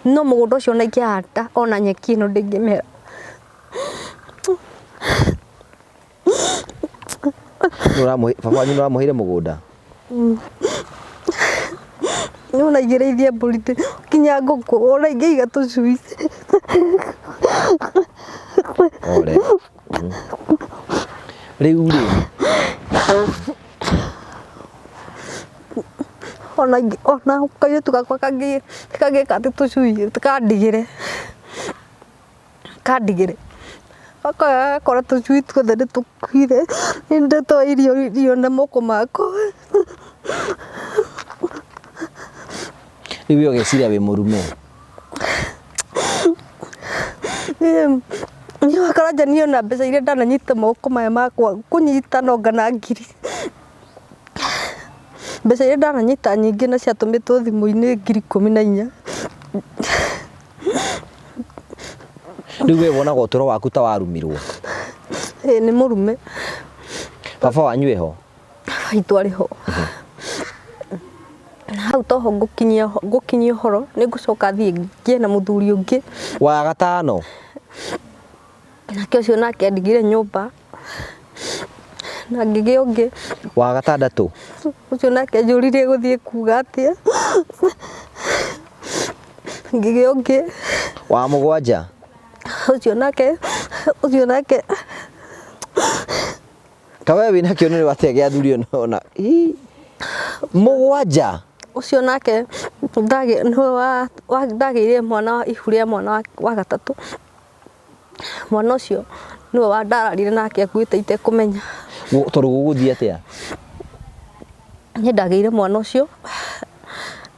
no mũgũnda ũcio ona ingĩhanda ona nyeki ĩno ndĩngĩmera. Baba wanyu nĩũramũheire mũgũnda? Ona ingĩrĩithia mbũri kinya ngũkũ ona ingĩiga tũcui. Ore. Rĩu rĩ ona kairĩtu gakwa kangĩka atĩ tũcui kandigĩre gakora tũcui tuothe nĩtũkuire nĩndĩtwa irio na moko makwa. Rĩu ũgeciria wĩ mũrume? Niĩ wakaranja niĩ ona mbeca iria ndananyita moko maya makwa kũnyita no ngana ngiri. Mbeca iria ndananyita nyingĩ na ciatũmĩtwo thimũ-inĩ 14,000. Rĩu we wonaga ũtũro waku ta warumirwo? Ĩĩ nĩ mũrume. Baba wanyu eho? Baba witũ arĩ ho. Hau toho ngũkinyia ũhoro nĩngũcoka thiĩ ngĩe na mũthuri ũngĩ wa gatano. Nake ũcio nake andigire nyũmba na ngĩgĩa ũngĩ wa gatandatũ. Ũcio nake njũririe gũthiĩ kuga atĩa. Ngĩgĩa ũngĩ wa mũgwanja. Ũcio nake kawe wĩna kĩonereria atĩa gĩa athuri ona mũgwanja. Ũcio nake ndagĩire mwana wa ihu rĩa mwana wa gatatũ. Mwana ũcio nĩwe wandararire nake akuĩte itekũmenya. Tondũ gũgũthiĩ atĩa? Niĩ ndagĩire mwana ũcio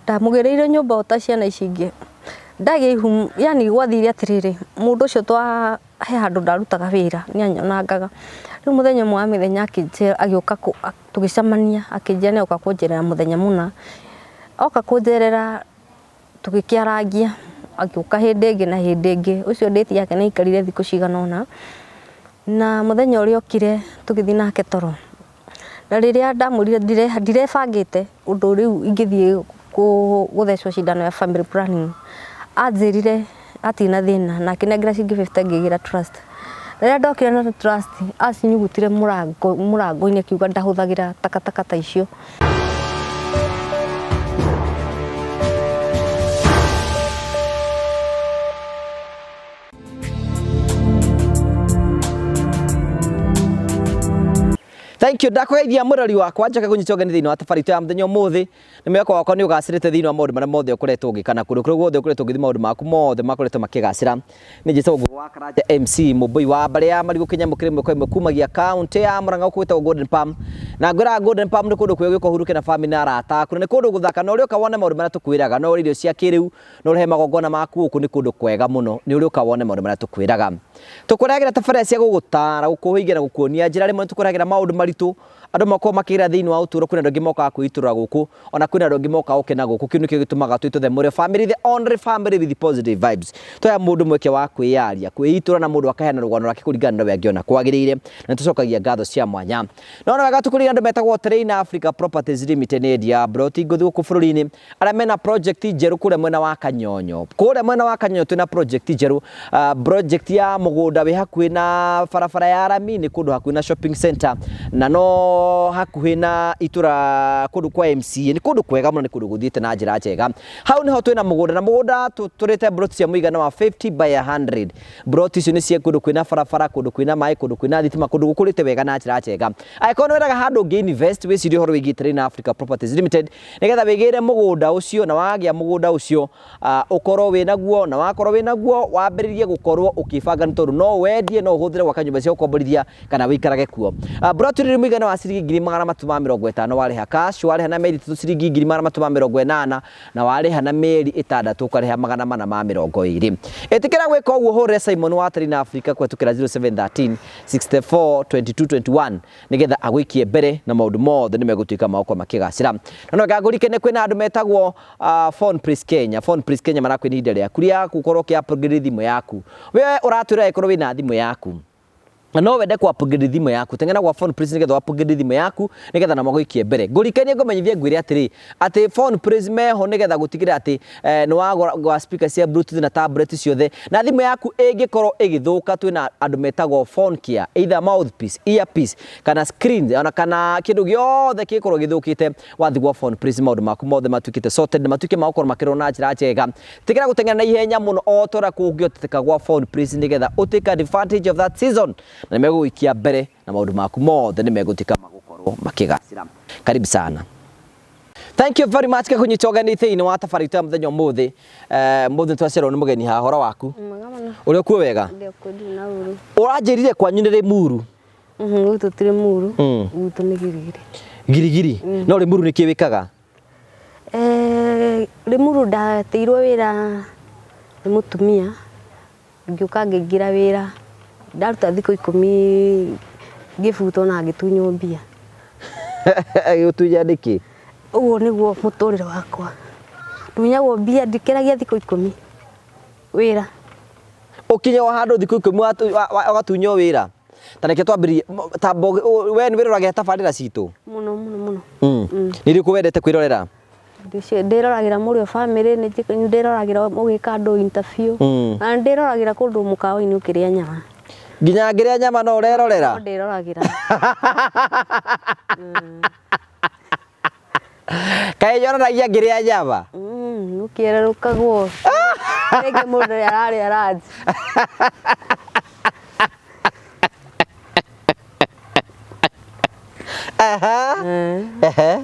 ndamũgĩrĩire nyũmba o ta ciana ici ingĩ. Ndagĩa ihu yani gwathire atĩrĩrĩ mũndũ ũcio he handũ ndarutaga wĩra nĩanyonangaga. Rĩu mũthenya ũmwe wa mĩthenya agĩũka tũgĩcemania akĩnjĩra nĩoka kũnjerera mũthenya mũna. Oka kũnjerera tũgĩkĩarangia agĩũka hĩndĩ ĩngĩ na hĩndĩ ĩngĩ. Ũcio ndĩti yake nĩaikarire thikũ cigana ũna na mũthenya ũrĩa okire tũgĩthiĩ nake toro. Na rĩrĩa ndamwĩrire ndirebangĩte ũndũ rĩu ingĩthiĩ gũthecwo cindano ya family planning, anjĩrire atina thĩna na akĩnengera ciringi 50 ngĩgĩra trust. Rĩrĩa ndokire na trust acinyugutire mũrango-inĩ akiuga ndahũthagĩra takataka ta icio. Thank you. Ndakugeithia mũrori wakwa njaka kunyita ũgeni thĩinĩ wa tabarĩto ya mũthenya ũmũthĩ. Nĩ mwĩhoko wakwa nĩ ũgacĩrĩte thĩinĩ wa maũndũ marĩa mothe ũkoretwo ũgĩka kũndũ kũrĩa guothe ũkoretwo ũgĩthiĩ maũndũ maku mothe makoretwo makĩgacĩra. Nĩ njĩtagwo Ngũgĩ wa Karanja MC mũmbui wa mbarĩ ya marigũ Kĩnyamũkĩre ĩmwe kwa ĩmwe kumagia kaunti ya Mũrang'a gũkũ gwĩtagwo Golden Palm. Na ngwĩraga Golden Palm nĩ kũndũ kwega gũka ũhurũke na family na arata aku. Nĩ kũndũ gũthaka na ũrĩa ũka wone maũndũ marĩa tũkwĩraga no irio cia kĩrĩu no ũrehe magongona maku gũkũ nĩ kũndũ kwega mũno. Nĩ ũrĩa ũka wone maũndũ marĩa tũkwĩraga. Tũkũrehagĩra tabarĩra cia gũgũtaara gũkũhĩgia na gũkuonia njĩra rĩmwe tũkũrehagĩra maũndũ maritũ andũ makorwo makĩgera thĩinĩ wa ũtũũro. Kwĩna andũ angĩ mokaga kwĩitũrũra gũkũ ona kwĩna andũ angĩ mokaga gũkena gũkũ. Kĩu nĩkĩo gĩtũmaga twĩtwo the Mũrĩo family, the only family with positive vibes. Tũhe mũndũ mweke wa kwĩyaria kwĩitũra na mũndũ akaheana rũgano rwake kũringana na ũrĩa angĩona kwagĩrĩire na tũcokagia ngatho cia mwanya. No wega tũkũrĩa andũ metagwo Train Africa Properties Limited nĩ endia broti ngũthi gũkũ bũrũri-inĩ arĩa mena project njerũ kũrĩa mwena wa Kanyonyo. Kũrĩa mwena wa Kanyonyo twĩna project njerũ, project ya mũgũnda wĩ hakuhĩ na barabara ya rami, nĩ kũndũ hakuhĩ na shopping center na no hakuhĩ na itũra kũndũ kwa MCA. Nĩ kũndũ kwega mũno, nĩ kũndũ gũthiĩte na njĩra njega. Hau nĩho twĩna mũgũnda na mũgũnda tũrĩte broti cia mũigana wa 50 by 100. Broti icio nĩ cia kũndũ kwĩna barabara, kũndũ kwĩna maĩ, kũndũ kwĩna thitima, kũndũ gũkũrĩte wega na njĩra njega. Angĩkorwo nĩ wĩraga handũ ũngĩ invest wĩcirie ũhoro wĩgiĩ Train Africa Properties Limited nĩgetha wĩgĩre mũgũnda ũcio na wagĩa mũgũnda ũcio ũkorwo wĩnaguo na wakorwo wĩnaguo wambĩrĩrie gũkorwo ũkĩbanga nĩ tondũ no wendie no ũhũthĩre gwaka nyũmba cia gũkomborithia kana wĩikarage kuo. Broti nĩ mũigana wa ciringi 350 warĩha cash, warĩha na mĩeri 3 ciringi 380 na warĩha na mĩeri 6 ũkarĩha 420. Ĩtĩkĩra gwĩka ũguo hũrĩre Simon wa Train Africa kũhetũkĩra 0713 64 22 21 nĩgetha agũikie mbere na maũndũ mothe nĩ megũtuĩka mako makĩgacĩra. Na no ngagũrikane kwĩna andũ metagwo Phone Prince Kenya. Phone Prince Kenya marakwĩna ihinda rĩaku rĩa gũkorwo ũkĩ upgrade thimũ yaku. We ũratwĩra ĩkorwo wĩna thimũ yaku no wende ku upgrade thimo yaku tengena gwa phone praise nigetha upgrade thimo yaku nigetha na magoikie mbere ngurikania ngomenyithie ngwire atiri ati phone praise meho nigetha gutigira ati ni wa speaker cia bluetooth na tablet ciothe na thimo yaku ingikorwo igithuka twina andu metagwo phone care either mouthpiece earpiece kana screen ona kana kindu giothe gikorwo githukite wathi gwa phone praise maundu maku mothe matukite sorted matuke makorwo makirona njira njega tikira gutengena na ihenya muno o tora kungioteteka gwa phone praise nigetha utake advantage of that season na meguikia mbere na maundu maku mothe ni megutika magukorwo makigacira karibu sana. Thank you very much kakunyitogani thiini wa tafari ta muthenya muthi muthi twacero ni mugeni ha horo waku uri okuo wega ndio kodi na uru uranjirire kwanyu ni muru gutu tiri muru gutu ni girigiri no ri muru ni kiwikaga ri muru ndateirwo wira ni mutumia ngiuka ngira wira ndaruta thiko 10 ngibuto na ngitunyo mbia gutunya ndiki uguo niguo muturire wakwa ndunyagwo mbia ndikeragia thiko 10 wira ukinya wa handu thiko 10 wagatunyo wira tanake twambirie tambo we ni wirorage tabarira citu muno niri kuwendete kwirorera ndiroragira muri family ni ndiroragira mugika andu interview na ndiroragira kundu mukawa-ini ukiria nyama nginya ngiria nyama no urerorera ndiroragira kai yoranagia ngiria nyama ukiererukagwo ege mundu arari araji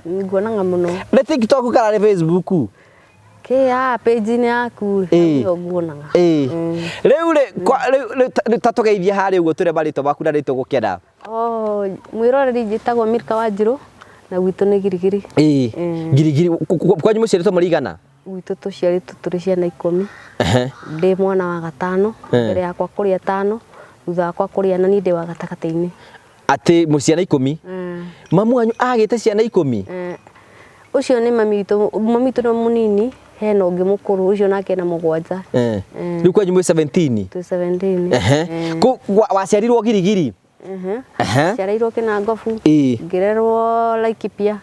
nguonanga muno ni TikTok kana ni Facebook page ni yaku ndio nguonanga riu tatugeithia hari uguo ture marito baku na rito gukena mwiroreri njitagwo Mirka Wanjiru na gwitu ni girigiri girigiri kwanyu muciaritwo marigana gwitu tuciaritwo turi ciana 10 ndi mwana wa gatano mbere yakwa kuria 5 thutha wakwa kuria na ni ndi wa gatakata-ini ati muciana 10 mamu wanyu agite ciana 10 ucio ni mamitu no munini hena ungi mukuru ucio nake na mugwanja riu kwanyu mwe 17 tu 17 ku waciarirwo girigiri ciarirwo kina ngofu ngirerwo Laikipia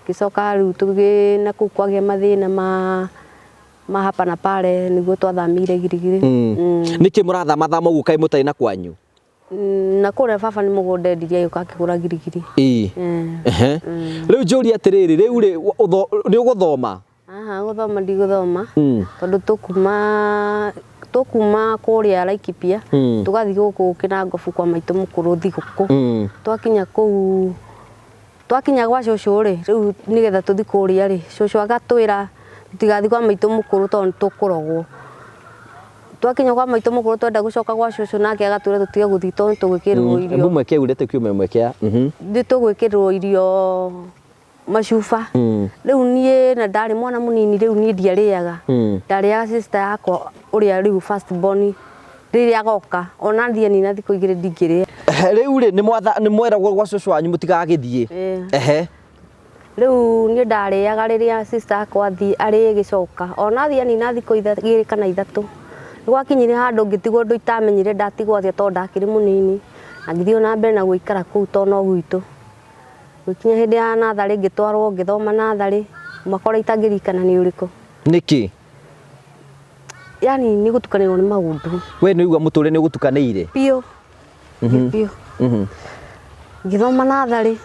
gicoka riu tugi na ku kwage mathina ma hapa na pale niguo twathamire girigiri niki murathama thama uguo kai mutai na kwanyu na kure baba ni mugunda ndiria yuka akigura girigiri riu njuri atiriri riu ni uguthoma guthoma ndiguthoma tondu tukuma kuria Laikipia tugathi guku kina ngofu kwa maitu mukuru thiguku twakinya gwa cucu ri riu nigetha tuthi kuria ri cucu agatwira tigathi kwa maitu mukuru tondu tukurogwo twakinya kwa maitu mukuru twenda gucoka gwa cucu nake agatwira tutige guthi tondu tugwikirwo irio mumwe ke urete kiume mwekea ndi tugwikirwo irio macuba riu nie na ndari mwana munini riu nie ndiariaga ndariaga sister yakwa uria riu first born riria goka ona thia ni na thiko igire ndingiria riu ri ni mwera gwa cucu wanyu mutigagithie riu nie ndariaga riria sister yakwa thi ari gicoka ona thia ni na thiko igire kana 3 gwakinyire handu ngitigwo ndu itamenyire ndatigwo thia tondu ndakiri munini na ngithio na mbere na guikara kuu tono gwitu gukinya hindi ya nathari ngitwarwo ngithoma nathari makora itangirikana ni uriku niki yani ni gutukanirwo ni maundu we ni uga muture ni gutukanire pio pio ngithoma nathari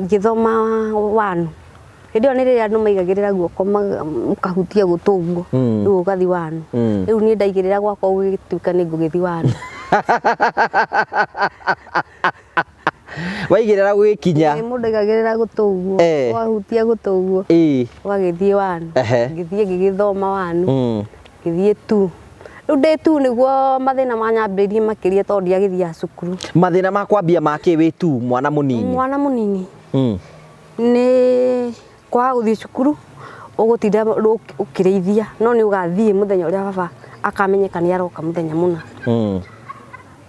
ngithoma wanu hindi oni riria andu maigagirira guoko mukahutia gutungo riu ugathi wanu riu ni ndaigirira gwakwa ugituika ni ngugithi wanu waigirira gwikinya mundu igagirira gutuguo wahutia gutuguo wagithie wanu ngithie ngigithoma wanu ngithie tu riu ndi tu niguo mathina manyambirie makiria tondu ndiagithia cukuru mathina makwambia make wi tu mwana munini ni kwa guthie cukuru ugutinda ukirithia no ni ugathie muthenya uria baba akamenyeka ni aroka muthenya muna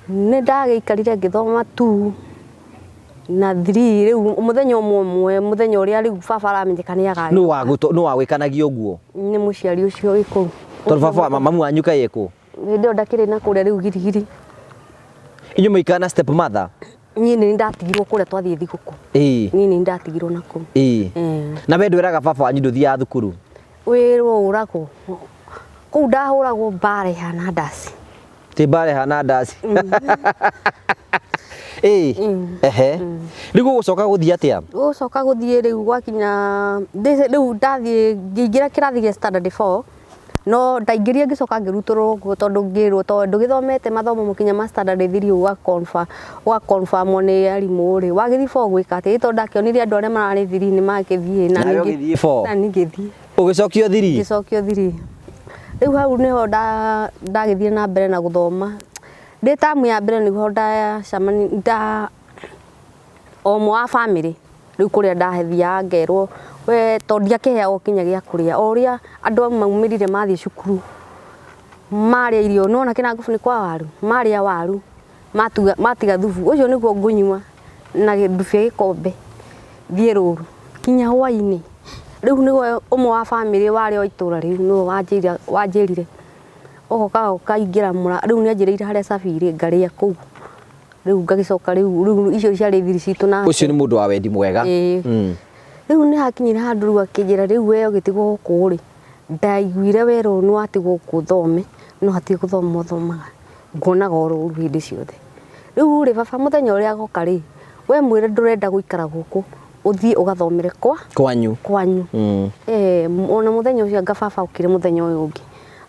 ni ndagiikarire ngithoma tu na 3 riu muthenya umwe muthenya uria riu baba aramenyeka ni agari no wagwikanagio guo ni muciari ucio wiku tondu baba mamu wanyu kai eku ndio ndakire na kuria riu girigiri Inyo muikana step mother. Niĩ nĩ ndatigirwo kũrĩa twathiĩ thigũkũ. Niĩ nĩ ndatigirwo nakũ. Na we ndwĩraga baba wanyu ndũthiaga thukuru? Wĩrwo ũragwo. Kũu ndahũragwo mbara ihana ndaci. Ti mbara ihana ndaci. Rĩu gũgũcoka gũthiĩ atĩa? Gũgũcoka gũthiĩ rĩu gwakinya rĩu ndathiĩ ngĩingĩra kĩrathi gĩa standard 4 no ndaingĩrire ngĩcoka ngĩrutũrwo tondũ ngĩrwo tondũ gĩthomete mathomo mũkinya ma standard 3 wa confirm nĩ arimũ rĩ wagĩthiĩ 4 gwĩka atĩ tondũ ndakĩonire andũ arĩa mararĩ 3 nĩ magĩthiĩ na ningĩ ngĩthiĩ ũgĩcokio 3? Ngĩcokio 3. Rĩu hau nĩho ndagĩthiĩ na mbere na gũthoma ndĩ tamu ya mbere nĩho ndacamania omwe wa family rĩu kũrĩa ndahethia ngerwo we tondũ ndiakĩheagwo kinya gĩa kũrĩa o ũrĩa andũ maumĩrire mathiĩ cukuru marĩa irio nona kĩna ngubu nĩ kwa waru marĩa waru matiga thubu ũcio nĩguo ngũnyua na ndubia gĩkombe thiĩ rũru kinya hwainĩ rĩu nĩguo ũmwe wa family warĩ o itũra rĩu nĩwe wanjĩrire ogoka kaingĩra mũra rĩu nĩanjĩrĩire harĩa cabirĩ ngarĩa kũu rĩu ngagĩcoka rĩu icio ciarĩ thiri citũ na ũcio nĩ mũndũ wa wendi mwega. Rĩu nĩ hakinyire handũ rĩu akĩnjĩra rĩu we ũgĩtigwo gũkũ rĩ ndaiguire werwo nĩ watigwo gũkũ thome no hatirĩ gũthoma ũthomaga nguonaga o rũru hĩndĩ ciothe. Rĩu rĩ baba mũthenya ũrĩa agoka rĩ we mwĩre ndũrenda gũikara gũkũ ũthiĩ ũgathomere kwanyu. Ona mũthenya ũcio anga baba ũkĩre mũthenya ũyũ ũngĩ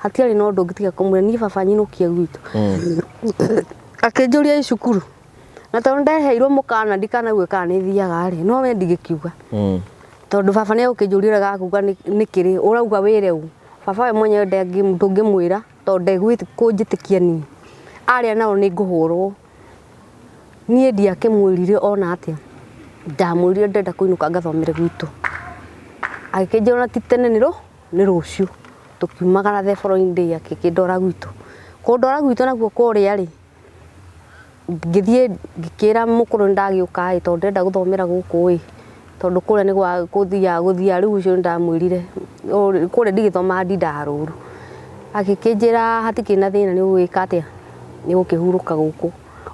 hatiarĩ na ũndũ ũngĩtiga kũmwĩra niĩ baba nyinũkie gwitũ akĩnjũria cukuru na tondũ ndeheirwo mũkana ndikanague kana nĩ thiaga rĩ no we ndigĩkiuga tondũ baba nĩ agũkĩnjũrire gakuga nĩkĩrĩ ũrauga wĩre ũũ baba we mwenyewe ndũngĩmwĩra tondũ ndegũkũnjĩtĩkia niĩ arĩa nao nĩ ngũhũrwo niĩ ndiakĩmwĩrire ona atĩa ndamwĩrire ndenda kũinũka ngathomere gwitũ agĩkĩnjĩra na ti tene nĩ rũciũ tũkiumagara the following day akĩndwara gwitũ kũndwara gwitũ naguo kũrĩa rĩ ngĩthiĩ ngĩkĩra mũkũrũ ndagĩũka tondũ ndenda gũthomera gũkũ ĩ tondũ kũrĩa nĩ gũthiaga rĩu ũcio ndamwĩrire kũrĩa ndigĩthomaga ndindaga rũru agĩkĩnjĩra hatikĩrĩ na thĩna nĩ ũgwĩka atĩa nĩ gũkĩhurũka gũkũ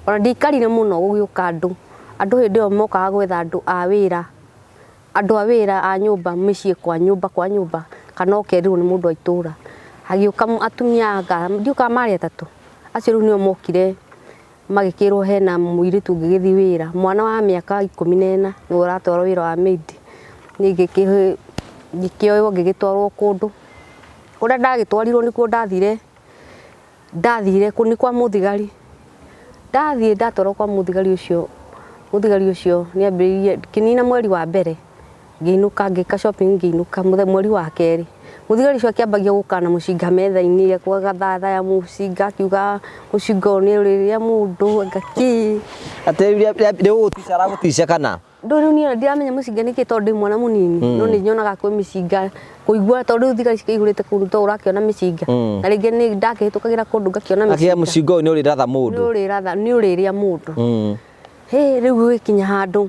ona ndikarire mũno gũgĩũka andũ hĩndĩ ĩyo mokaga gwetha andũ a wĩra a nyũmba mĩciĩ kwa nyũmba kana ũkerirwo nĩ mũndũ wa itũra hagĩũka atumia ndiũka marĩ atatũ acio rĩu nĩo mokire magĩkĩrwo hena mũirĩtu ũngĩgĩthiĩ wĩra mwana wa mĩaka 14 nĩ ũratwarwo wĩra wa maid niĩ ngĩkĩoywo ngĩgĩtwarwo kũndũ kũrĩa ndagĩtwarirwo nĩkuo ndathire nĩ kwa mũthigari ndatwarwo kwa mũthigari ũcio nĩ ambĩrĩirie kĩnina mweri wa mbere ngĩinũka ngĩka shopping ngĩinũka mweri wa kerĩ mũthigari ũcio akĩambagia gũkana mũcinga metha-inĩ gathatha ya mũcinga akiuga mũcinga ũyũ nĩ ũrĩrĩa mũndũ ngaki atĩ gũgũtica aragũticia kana rĩu niĩ ndiramenya mũcinga nĩkĩ tondũ ndĩ mwana mũnini no nĩ nyonaga kwĩ mĩcinga kũigua tondũ rĩu thigari cikĩihũrĩte kũndũ to ũrakĩona mĩcinga na rĩngĩ nĩ ndakĩhĩtũkagĩra kũndũ ngakĩona mĩcinga mũcinga ũyũ nĩ ũrĩratha mũndũ nĩ ũrĩrĩa mũndũ rĩu gũgĩkinya handũ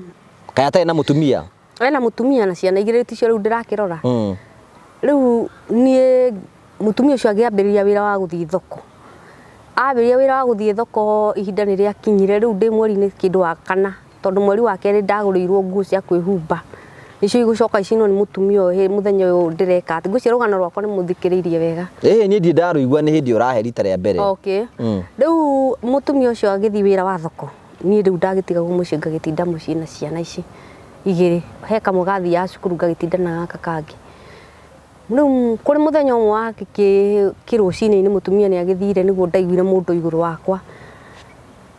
kaĩ atarĩ na mũtumia ena mũtumia na ciana igĩrĩ ticio rĩu ndĩrakĩrora rĩu niĩ mũtumia ũcio agĩambĩrĩria wĩra wa gũthiĩ thoko ambĩrĩria wĩra wa gũthiĩ thoko ihinda nĩ rĩakinyire rĩu ndĩ mweri-inĩ kĩndũ wa kana tondũ mweri wa kerĩ ndagũrĩirwo nguo cia kwĩhumba nicio igũcoka icinwo nĩ mũtumia ũyũ mũthenya ũyũ ndĩreka atĩ ngwĩciria rũgano rwakwa nĩ mũthikĩrĩirie wega niĩ ndi ndarũigua nĩ hĩndĩ ũrahe rita rĩa mbere rĩu mũtumia ũcio agĩthiĩ wĩra wa thoko niĩ rĩu ndagĩtigagwo mũciĩ ngagĩtinda mũciĩ na ciana ici igĩrĩ he kamwe gathiaga cukuru ngagĩtinda na gaka kangĩ rĩu kũrĩ mũthenya ũmwe wa kĩrũcinĩ mũtumia nĩ agĩthire nĩguo ndaiguire mũndũ igũrũ wakwa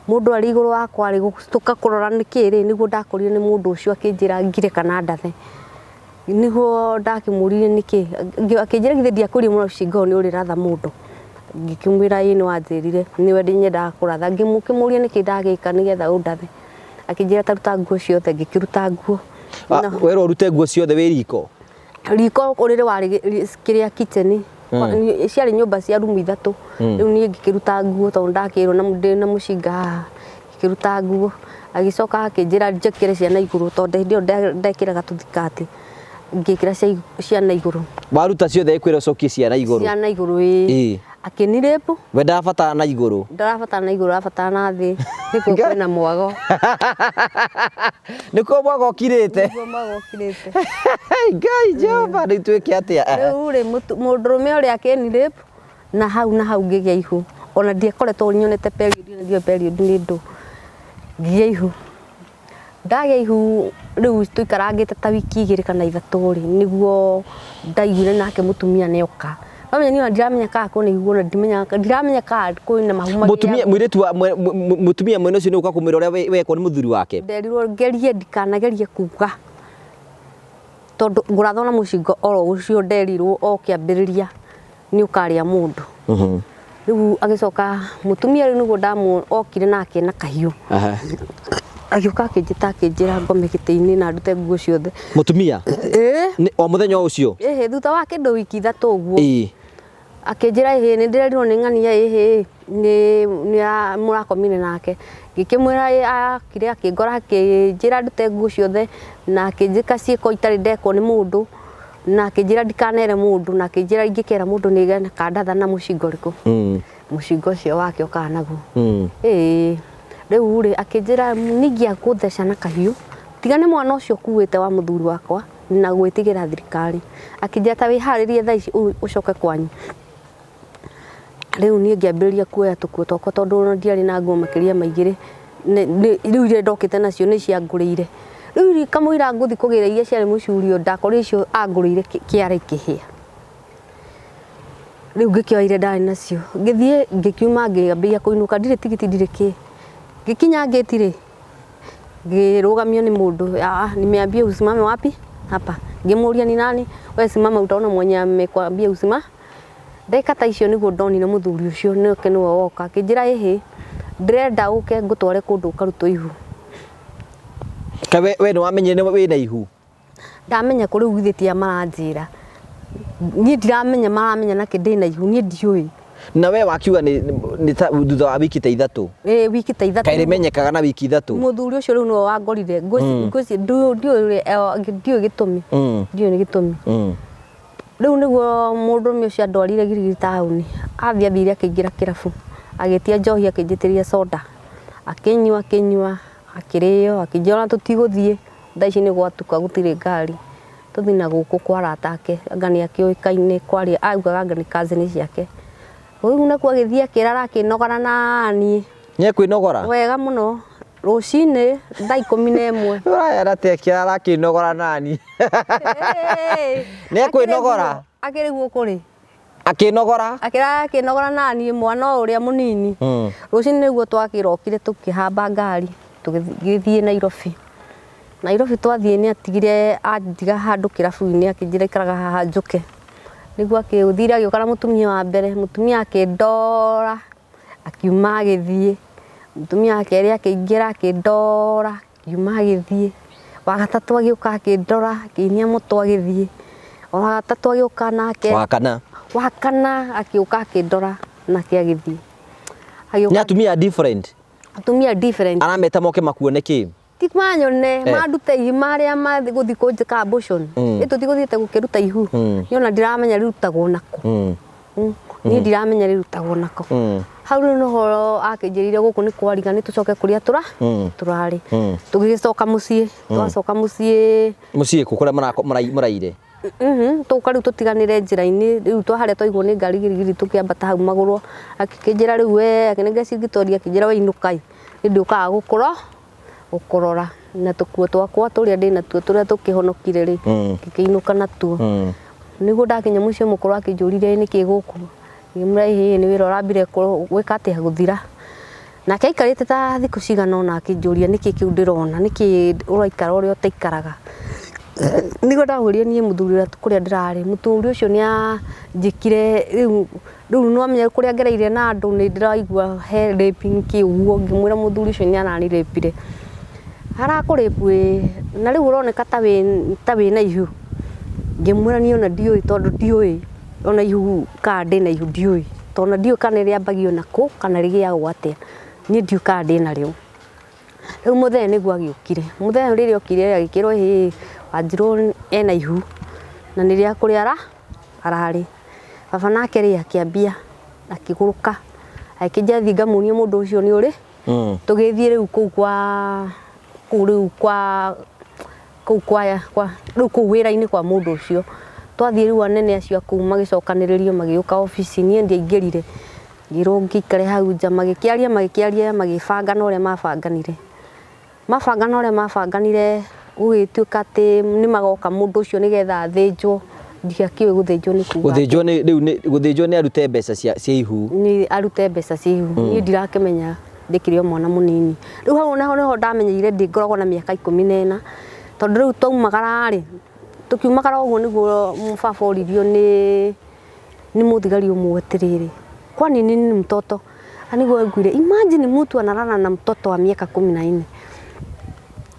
mũndũ arĩ igũrũ wakwa rĩ gũtũka kũrora nĩkĩ rĩ nĩguo ndakorire nĩ mũndũ ũcio akĩnjĩra ngire kana ndathe nĩguo ndakĩmũrire nĩkĩ akĩnjĩra githĩ ndiakũrie mũno mũcinga ũyũ nĩ ũrĩratha mũndũ ngĩkĩmwĩra ĩĩ nĩ wanjĩrire nĩwe nyendaga kũratha ngĩmũkĩmũria nĩkĩ ndagĩka nĩgetha ũndathe akĩnjĩra taruta nguo ciothe ngĩkĩruta nguo werwo ũrute nguo ciothe wĩ riko ũrĩrĩ warĩ kĩrĩa kitchen ciarĩ nyũmba cia rumu 3 rĩu niĩ ngĩkĩruta nguo tondũ ndakĩrwo ndĩ na mũcinga haha ngĩkĩruta nguo agĩcoka akĩnjĩra njĩkĩre ciana igũrũ tondũ hĩndĩ ĩyo ndekĩraga tũthikati ngĩkĩra ciana igũrũ waruta ciothe ĩkwĩra ũcokie ciana igũrũ ĩĩ Akinirape. We ndabatara na iguru. Ndarabatara na iguru, arabatara na thi. Niko kwina mwago. Niko mwago kirite. Niko mwago kirite. Ngai Jehova ni twike atia. Riu ri mundurume uria akinirape na hau ngigia ihu. Ona ndiekoretwo nyonete period na ndio period ni ndu. Ngigia ihu. Ndagia ihu riu tuikarangite ta wiki 2 kana 3 ri niguo ndaiguire nake mutumia nioka. Bamenya ni ndiramenya ka ko niguo na ndiramenya ka ko ina mahuma. Mutumia mwiretu mutumia mwene ucio ni uka kumira uria wekwo ni muthuri wake. Nderirwo ngerie ndikanagerie kuga. Tondu ngurathona mucingo oro ucio nderirwo o kiambiriria ni ukaria mundu. Riu agicoka mutumia riu niguo ndamu okire nake na kahiu. Agioka akinjita akinjira ngome gite-ini na ndute nguo ciothe. Mutumia? O muthenya ucio? Thutha wa kindu wiki 3 uguo. Akinjira ni ndirerirwo ni ng'ania ni murakomire nake. Ngikimwira akire akingora akinjira ndute nguo ciothe na akinjika ciiko itari ndekwo ni mundu na akinjira ndikanere mundu na akinjira ingikera mundu ni gana kandatha na mucingo riku. Mucingo ucio wake ukanagu. Riu ri akinjira ningia kutheca na kahiu tigane mwana ucio kuwite wa muthuri wakwa na gwitigira thirikari akinjira ta wiharirie tha ici ucoke kwanyu. Riu ni ngiambiriria kuoya tukuo twakwa tondu ndiari na nguo makiria maigire riu ire ndokite nacio ni cia ngurire riu kamwira nguthi kugira iria ciari mucurio ndakori icio angurire kiara ikihia. Riu ngikioire ndari nacio ngithie ngikiuma ngiambia kuinuka ndire tigiti ndire ki gikinya gate ri girugamio ni mundu nimeambia usimame wapi hapa. Ngimuria ni nani? Wewe simama utaona mwenye amekwambia usima. Ndeka ta icio niguo ndonire muthuri ucio nike niwe woka akinjira ndirenda uke ngutware kundu karuto ihu. We no amenye we na ihu? Ndamenya kuri ugithitia maranjira ni ndiramenya maramenya nake ndina ihu ni ndiui. Na we wakiuga ni thutha wa wiki ta 3? Wiki ta 3. Kaire menyekaga na wiki 3. Muthuri ucio riu no wangorire ngoci ndio gitumi. Ndio ni gitumi. Riu niguo mundurume ucio andwarire girigiri tauni athire akingira kirabu agitia njohi akinjitiria soda akinyua akirio akijora tutiguthie tha ici ni gwatuka gutire ngari tuthina guku kwa ratake ngani akioikaine kwari augaga ngani cousin ciake. Riu nakuo agithie akirara akinogora nani ni kwinogora wega muno rucine thaa 11 urayara te kirara akinogora nani ni kwinogora akiriguo kuri akinogora akinogora nani mwana uria munini rucine niguo twakirokire tukihamba ngari tugithie Nairobi twathie ni atigire andiga handu kirabu-ini akinjira ikaraga haha njuke niguo akiuthira agioka na mutumia wa mbere mutumia akindora akiuma agithie mutumia akeri akingira akindora akiuma agithie wa gatatu agioka akindora akinia mutu agithie wa gatatu agioka nake wa kana agioka akindora nake agithie ni atumia different arameta moke makuone ki tikmanyone madute imaria mathi guthi kunjika abortion tutiguthite gukiruta ihu niona ndiramenya rirutagwo nako ni ndiramenya rirutagwo nako hau no horo akinjirire guku ni kwariga ni tucoke kuria turari tugicoka mucii twacoka mucii kukuria maraire tuka riu tutiganire njira-ini riu twaharia twaigwo ni ngari girigiri tukiambata hau maguru akikinjira riu we akinenge cingitoria akinjira we inukai ndiukaga gukurora na tukuo twakwa turia ndina tuo turia tukihonokire ri kikiinuka natuo niguo ndakinya mucio mukuru akinjurire niki guku ngimura ni wira urambire gwika atia guthira nake aikarite ta thiku cigana ona akinjuria niki kiu ndirona niki uraikara uria utaikaraga niguo ndahuria nie muthuri uria kuria ndirari muthuri ucio ni anjikire riu no amenya kuria ngereire na andu ni ndiraigua he raping kiugo ngimwira muthuri ucio ni anani rapire arakuripu na riu uroneka ta wina ihu ngimwira ni ona ndiui tondu ndiui ona ihu kandi na ihu ndiui tondu ndiui kana riambagio nako kana rigiagwo atia ni ndiui kandi na riu muthenya niguo agiukire muthenya riria okire agikirwo Wanjiru ena ihu na niria kuria arari baba nake ri akiambia akiguruka akija thiga munie mundu ucio ni uri tugithie riu ku kwa wira-ini kwa mundu ucio twathie riu anene acio ku magicokaniririo magiuka office ni ndiaingirire ngirungi kare hau nja magikiaria magibanga no ria mabanganire gugituika ati ni magoka mundu ucio ni getha athinjwo ndiakiwe guthinjwo ni kuga guthinjwo ni arute mbeca cia ihu ni arute mbeca cia ihu ni ndirakimenya ndikire mwana munini riu hau naho ndamenyeire ndingoragwo na miaka 14 tondu riu twaumagara ri tukiumagara uguo niguo mubaba oririo ni muthigari umwe tiriri kwani nini mtoto aniguo ngwire imagine mtu analala na mtoto wa miaka 14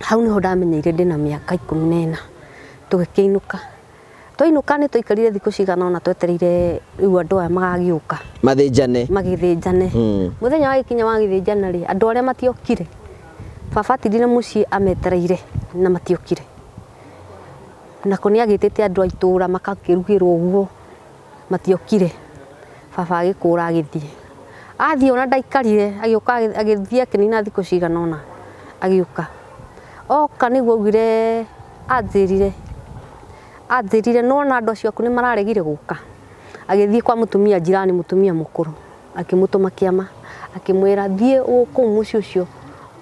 hau niho ndamenyeire ndina miaka 14 tugikiinuka twainuka ni twikarire thiku cigana ona twetereire riu andu aya magagiuka magithinjane muthenya wa ikinya wa githinjana ri andu aria matiokire baba atirire mucii ametereire na matiokire nako ni agitite andu aitura makakirugirwo uguo matiokire baba agikura agithie ona ndaikarire agiuka agithie akinina thiku cigana ona agiuka oka niguo augire anjirire nona andu acio aku ni mararegire guka agithie kwa mutumia jirani mutumia mukuru akimutuma kiama akimwira thie uku muci ucio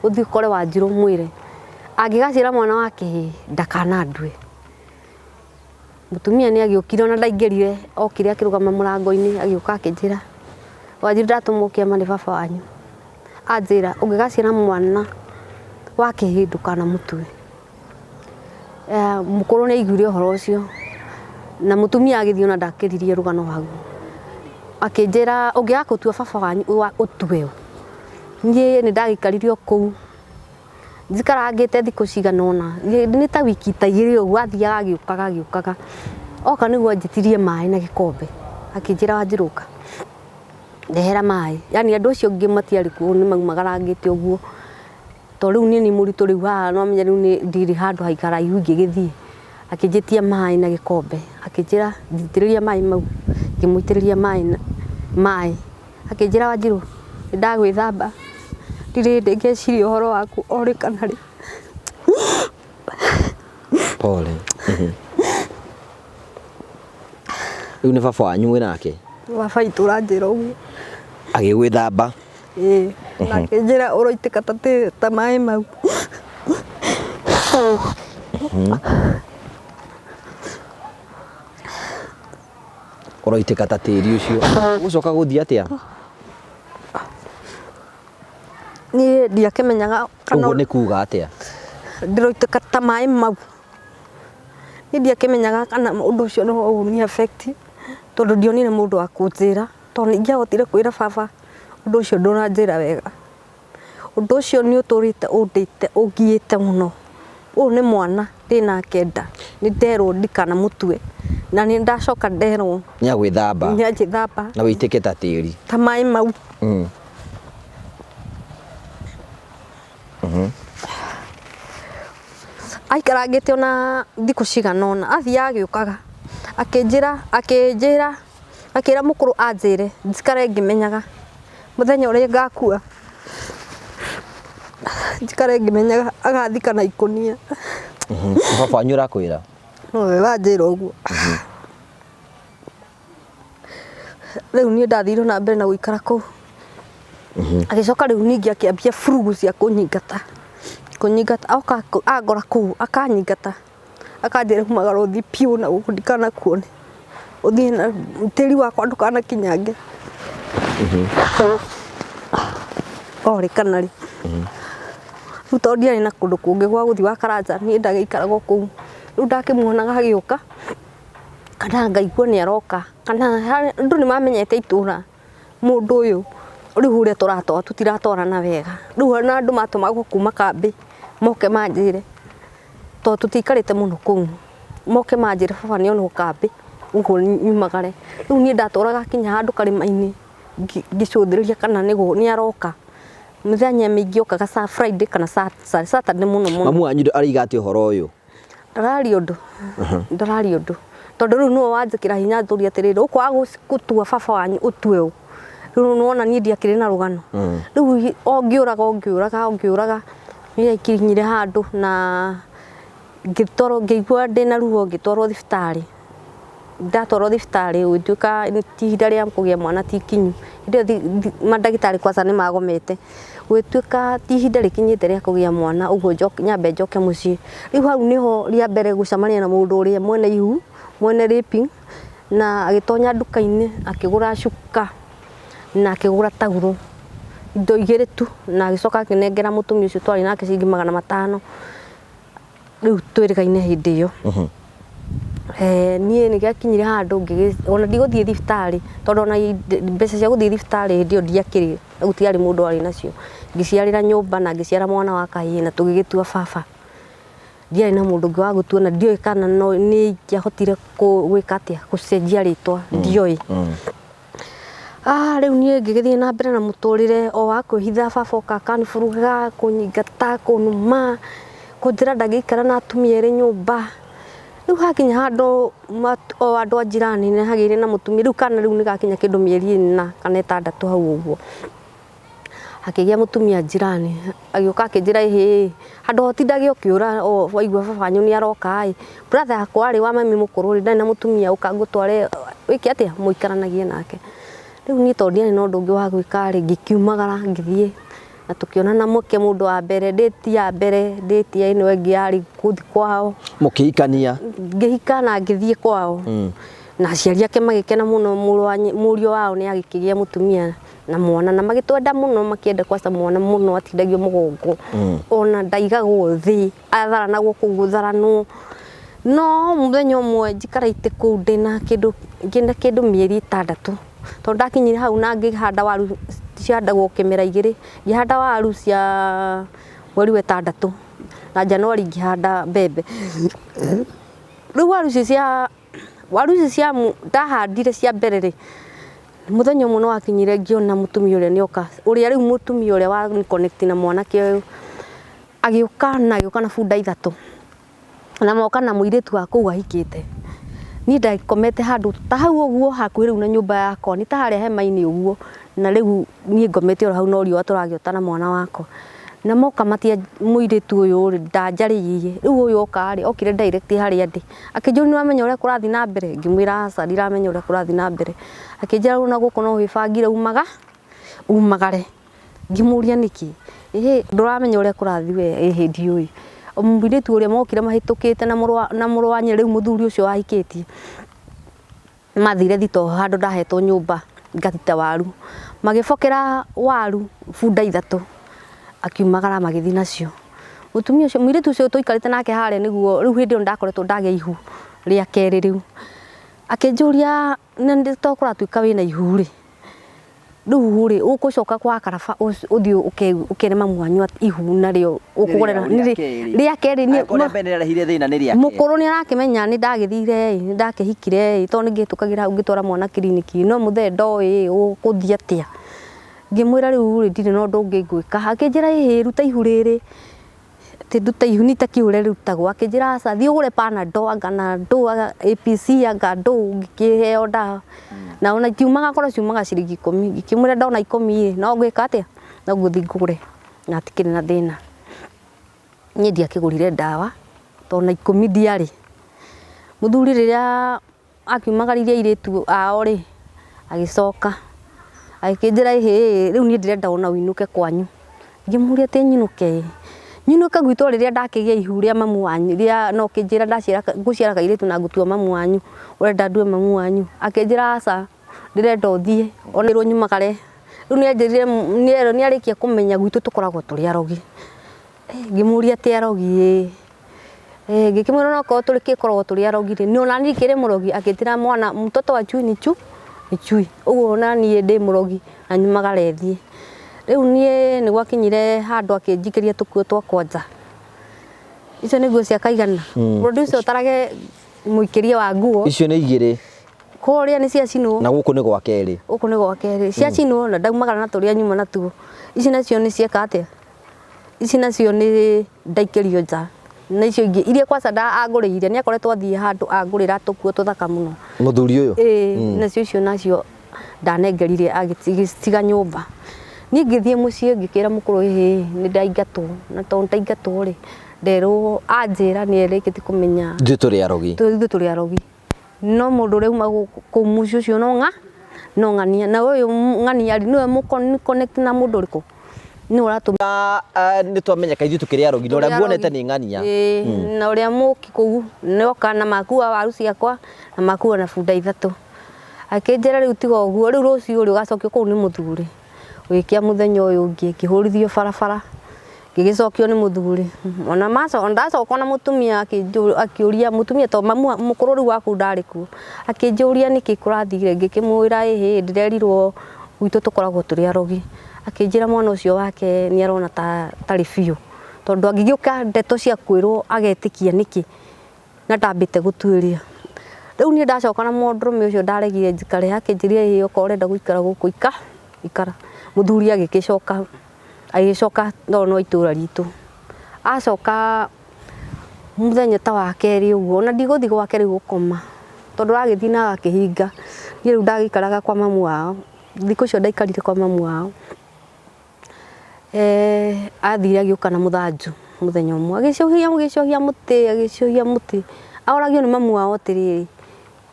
uthie kore Wanjiru mwire agigacira mwana wake ndakanandue mutumia ni agiukire ona ndaingirire okire akirugama murango-ini agiuka akinjira Wanjiru ndatumwo kiama ni baba wanyu anjira ungigacira mwana wake ndukana mutue mukuru ni aiguire uhoro ucio na mutumia agithie ona ndakiririe rugano hau akinjira ungigakutua baba wanyu utue nie ni ndagikaririo kuu njikarangite thiku cigana ona ni ta wiki ta igiri uguo athiaga agiukaga oka niguo anjitirie mai na gikombe akinjira Wanjiruka ndehera mai yani andu acio ngi matiari kuo ni maumagarangite uguo to riu ni muritu riu haha no menya riu ni ndiri handu haikara ihu ngigithie akinjitia mai na gikombe akinjira njitiriria mai mau ngimuitiriria mai akinjira Wanjiru ndagwithamba ndire ndingeciria uhoro waku ori kana ri pole riu ni baba wanyu wi nake baba itu ranjira uguo agigwithamba nakinjira uroitika ta mai mau uroitika ta tiri ucio ucoka guthie atia ni ndiakimenyaga kana uguo ni kuga atia ndiroitika ta mai mau ni ndiakimenyaga kana undu ucio no uni affect tondu ndionire mundu wa kunjira tondu ingiahotire kwira baba undu ucio ndunanjira wega undu ucio ni uturite undite ungiite muno u ni mwana ndina kenda ni nderwo ndikana mutue na ni ndacoka nderwo ni agwithamba na witike ta tiri ta mai mau aikarangite ona thiku cigana ona athia agiukaga akinjira akira mukuru anjire njikare ngimenyaga muthenya uria ngakua njikare ngimenyaga agathika na ikunia baba wanyu arakwira no we wanjira uguo riu ni ndathire na mbere na guikara kuu agicoka riu ningi akiambia furugu cia kunyingata oka agora kuu akanyingata akanjira kumagara uthi piu na gukundikana kuone uthi na tiri wakwa ndukana kinyange ori kana ri utondia na kundu kungi gwa guthi wa Karanja ni ndagiikaraga kuu riu ndakimuonaga agiuka kana ngaigua ni aroka kana ndu ni mamenyete itura mundu uyu riu uria turatoa tutiratorana wega riu na andu matumagwo kuma kambi moke manjire to tutikarite muno kuu moke manjire baba ni ono kambi uguo nyumagare riu ni ndatoraga kinya handu karima-ini ngicuthiriria kana ni aroka muthenya mingi okaga sa Friday kana Saturday muno mamu wanyu ariga ati uhoro uyu ndarari undu tondu riu no wanjikira hinya thuri atiriri ukwa gutua baba wanyu utue riu nona nie ndiakire na rugano riu ongiuraga ni ikinyire handu na ngitoro ngigua ndina ruo ngitoro thibitari ndatoro thibitari utuka ihinda ria kugia mwana tikinyu ndio mandagitari kwanza ni magomete gwituka ihinda rikinyite ria kugia mwana uguo nyambe njoke mucii riu hau niho ria mbere gucamania na mundu uria mwene ihu mwene raping na agitonya nduka-ini akigura shuka na akigura tauro indo igiri tu na agicoka akinengera mutumia ucio twari nake ciringi 500 riu twirigaine hindi iyo nie ni gakinyire handu ona ndiguthie thibitari tondu ona mbeca cia guthie thibitari hindi iyo ndiakiri gutiari mundu ari nacio ngiciarira nyumba na ngiciara mwana wa kahii na tugigitua baba ndiari na mundu ngi wa gutua na ndioi kana no ni ngihotire gwika atia gucenjia ritwa ndioi riu nie ngigithie na mbere na muturire o wa kwihitha baba oka akaniburuga kunyingata kunuma kunjira ndagikara na atumia eri nyumba riu hakinya handu o andu a jirani ni hagire na mutumia riu kana riu ni gakinya kindu mieri 4 kana 6 hau uguo akigia mutumia jirani agioka akinjira handu hotindage ukiura waigua baba wanyu ni aroka brother akwa ari wa mami mukuru ndani na mutumia ukangutware wiki atia muikaranagie nake riu ni tondiani no ndungi wa gwika ri ngikiumagara ngithie na tukiona na muke mundu wa mbere date ya mbere date ya ino engi ari kuthi kwao mukihikania ngihika na ngithie kwao na aciari ake magikena muno murio wao ni agikigia mutumia na mwana na magitwenda muno makienda kwasa mwana muno atindagio mugongo ona ndaigagwo thi athara naguo kugutharano no muthenya umwe njikaraite kuu ndina kindu mieri 6 tondu ndakinyire hau na ngihanda waru cihandagwo kimera igiri ngihanda waru cia mweri wa 6 na Januari ngihanda mbembe riu waru cia ndahandire cia mbere ri muthenya umwe no wakinyire ngiona mutumia uria nioka uria riu mutumia uria wa connect na mwanake agioka na bunda 3 na moka na muiritu wa kuu ahikite ni ndakomete handu ta hau uguo hakuhi riu na nyumba yakwa ni ta haria hema-ini uguo na riu ni ngomete ora hau no riu aturagiota na mwana wako na moka matia muiritu uyu ndanjaririe riu uyu oka ri okire direct haria ndi akijuri ni wamenya uria kurathi na mbere ngimwira aca ndiramenya uria kurathi na mbere akijira una guko no wibangire umagare ngimuria niki nduramenya uria kurathi we ndiui muiritu uria mokire mahitukite na muru wa nyiri riu muthuri ucio ahikitie mathire thito handu ndahetwo nyumba ngatita waru magifokera waru bunda 3 akiumagara magithi nacio mutumia ucio muiritu ucio tuikarite nake haria niguo riu hindi ndakoretwo ndagia ihu ria keri riu akinjuria na nditokora tuika wina ihu ri riu ri ukucoka kwa karaba uthio ukene mamwanyu ihu na rio ukugorera ria keri ni mukuru ni arakimenya ni ndagithire ni ndakihikire to ni ngitukagira hau ngitwara mwana kiriniki no muthendo ukuthia atia ngimwira riu ri ndire no ndungi ngwika akinjira ruta ihu riri ti nduta ihu ni takiure rutagwo akinjira aca thii ugure panado angana ndo APC anga ndo ngikiheo ndawa na ona kiumaga korwo ciumaga ciringi 10 ngikimwira ndona 10 no ngwika atia no nguthi ngure na tikiri na thina ni ndiakigurire ndawa tona 10 ndiari muthuri riria akiumagaririe iritu ao ri agicoka akinjira riu ni ndirenda ona winuke kwanyu ngimuria te nyinuka gwitwo riria ndakigia ihu ria mamu wanyu ria no kinjira ndaciara nguciara kairitu na ngutua mamu wanyu urenda ndue mamu wanyu akinjira aca ndirenda uthie onirwo nyumagare riu ni anjirire ni arikia kumenya gwitu tukoragwo turi arogi ngimuria te arogi ngikimwira no ko turi kikoragwo turi arogi ni ona ni kire murogi akitira mwana mtoto wa chui ni chui uguo na ni ndi murogi na nyumagare thie riu nie ni gwakinyire handu akinjikiria tukuo twakwa nja icio ni nguo cia kaigana producer utarage muikiria wa nguo icio ni igiri kuria ni cia cinwo na guku ni gwa keri cia cinwo na ndaumagara na turia nyuma na tuo ici nacio ni cieka atia ici nacio ni ndaikirio nja na icio ingi iria kwa sada aguriire ni akoretwo athie handu agurira tukuo tuthaka muno muthuri uyu nacio icio nacio ndanengerire agitiga nyumba ni ngithie mucie ngikira mukuru ni ndaingatwo na to ndaingatwo ri ndero anjira ni erikiti kumenya Ithuĩ tũrĩ arogi tũrĩ arogi no mũndũ reuma kũ mucio cio no ng'ania na ũyũ ng'ania ari niwe connect na mũndũ riko ni uratuma nĩ twamenyeka ithuĩ tũkĩrĩ arogi na ũrĩa nguonete nĩ ng'ania na ũrĩa mũki kũu nĩoka na makua waru ciakwa na makua na bunda ithatũ akĩnjĩra rĩu tiga ũguo rĩu rũciũ ũrĩ ũgacokio kũu nĩ mũthuri wikia muthenya ũyũ ũngĩ ngĩhũrithio barabara ngĩgĩcokio nĩ mũthuri ona ndacoka na mutumia akĩũria mutumia to mũkũrũ rĩu waku ndarĩ kuo akĩnjũria nĩkĩ kũrathire ngĩkĩmwĩra ndirerirwo gwitũ tũkoragwo tũrĩ arogi akĩnjĩra mwana ũcio wake nĩ arona tarĩ biũ tondũ angĩgĩũka ndeto cia kwĩrwo agetĩkia nĩkĩ na ndambĩte gũtuĩria rĩu niĩ ndacoka na mũndũrũme ũcio ndaregire njikare akĩnjĩria okorwo ũrenda gũikara gũkũ ikara muthuri agĩcoka no itũra ritũ acoka muthenya ta wa kerĩ ũguo na ndigũthiĩ gwake rĩu gũkoma tondũ agĩthiĩ na agakĩhinga niĩ rĩu ndagĩikaraga kwa mamu wao thikũ icio ndaikarire kwa mamu wao athire agĩũka na mũthanju muthenya ũmwe agĩciohia mũtĩ aragio nĩ mamu wao atĩrĩrĩ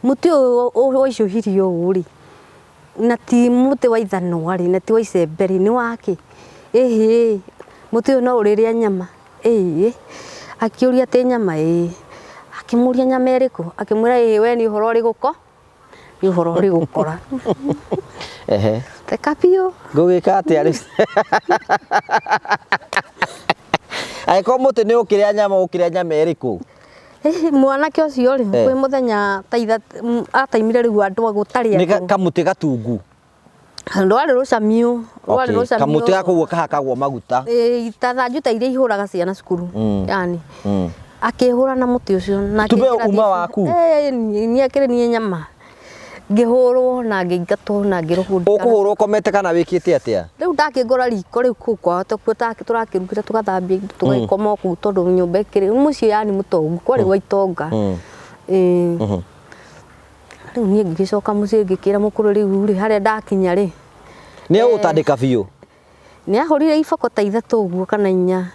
mũtĩ ũyũ waicũhirio ũũ rĩ na ti mũtĩ wa ithanwa rĩ na ti wa icembe rĩ nĩ wake mũtĩ ũyũ no ũrĩrĩa nyama akĩũria atĩ nyama akĩmũria nyama ĩrĩkũ akĩmwĩra we nĩ ũhoro ũrĩ gũkora teka biũ ngũgĩka atĩa rĩu agĩkorwo mũtĩ nĩ ũkĩrĩa nyama ĩrĩkũ mwanake ũcio rĩ kwĩ mũthenya ataimire rĩu andũ gũtarĩ andũ nĩ kamũtĩ gatungu ndwarĩ rũcamio kamũtĩ gakũguo kahakagwo maguta tathanju ta iria ihũraga ciana cukuru yani akĩhũra na mũtĩ ũcio na tume uma waku niĩ akĩrĩ niĩ nyama ngĩhũrwo na ngĩingatwo na ngĩrũhũndĩka ũkũhũrwo komete kana wĩkĩte atĩa rĩu ndakĩngora riko rĩu kũu kwao tũrakĩrugĩra tũgathambia tũgagĩkoma kũu tondũ nyũmba ĩkĩrĩ mũciĩ yani mũtongu kwarĩ gwa itonga rĩu niĩ ngĩcoka mũciĩ ngĩkĩra mũkũrũ rĩu rĩ harĩa ndakinya rĩ nĩ ũgũtandĩka biũ nĩ ahũrire iboko ta ithatũ ũguo kana inya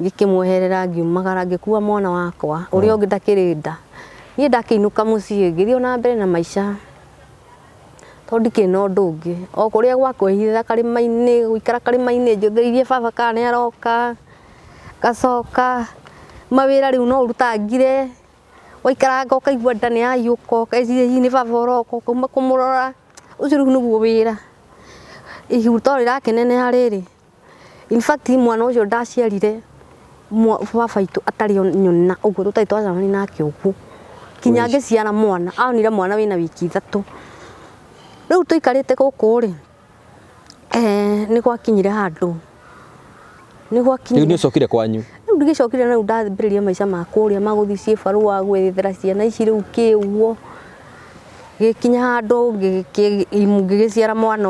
ngĩkĩmweherera ngiumagara ngĩkua mwana wakwa ũrĩa ũngĩ ndakĩrĩ nda niĩ ndakĩinũka mũciĩ ngĩthiĩ na mbere na maica tondũ ndikĩrĩ na ũndũ ũngĩ o kũrĩa gwakwa ihinda karĩma-inĩ gũikara karĩma-inĩ njũthĩrĩirie baba kana nĩ aroka gacoka mawĩra rĩu no ũrutangire waikaranga ũkaigua nda nĩ yayũka ũkaigua nĩ baba ũroka ũkauma kũmũrora ũcio rĩu nĩguo wĩra ihu to rĩrakĩneneha rĩrĩ in fact mwana ũcio ndaciarire baba aitũ atarĩ nyona ũguo tũtarĩ twacemania nake ũguo kinya ngĩciara mwana onire mwana wĩna wiki ithatũ rĩu tũikarĩte gũkũ rĩ nĩ gwakinyire handũ rĩu nĩ ũcokire kwanyu rĩu ndigĩcokire rĩu ndambĩrĩria maica makwa ũrĩa magũthiĩ barũa gwethera ciana ici rĩu kĩguo gĩkinya handũ ngĩgĩciara mwana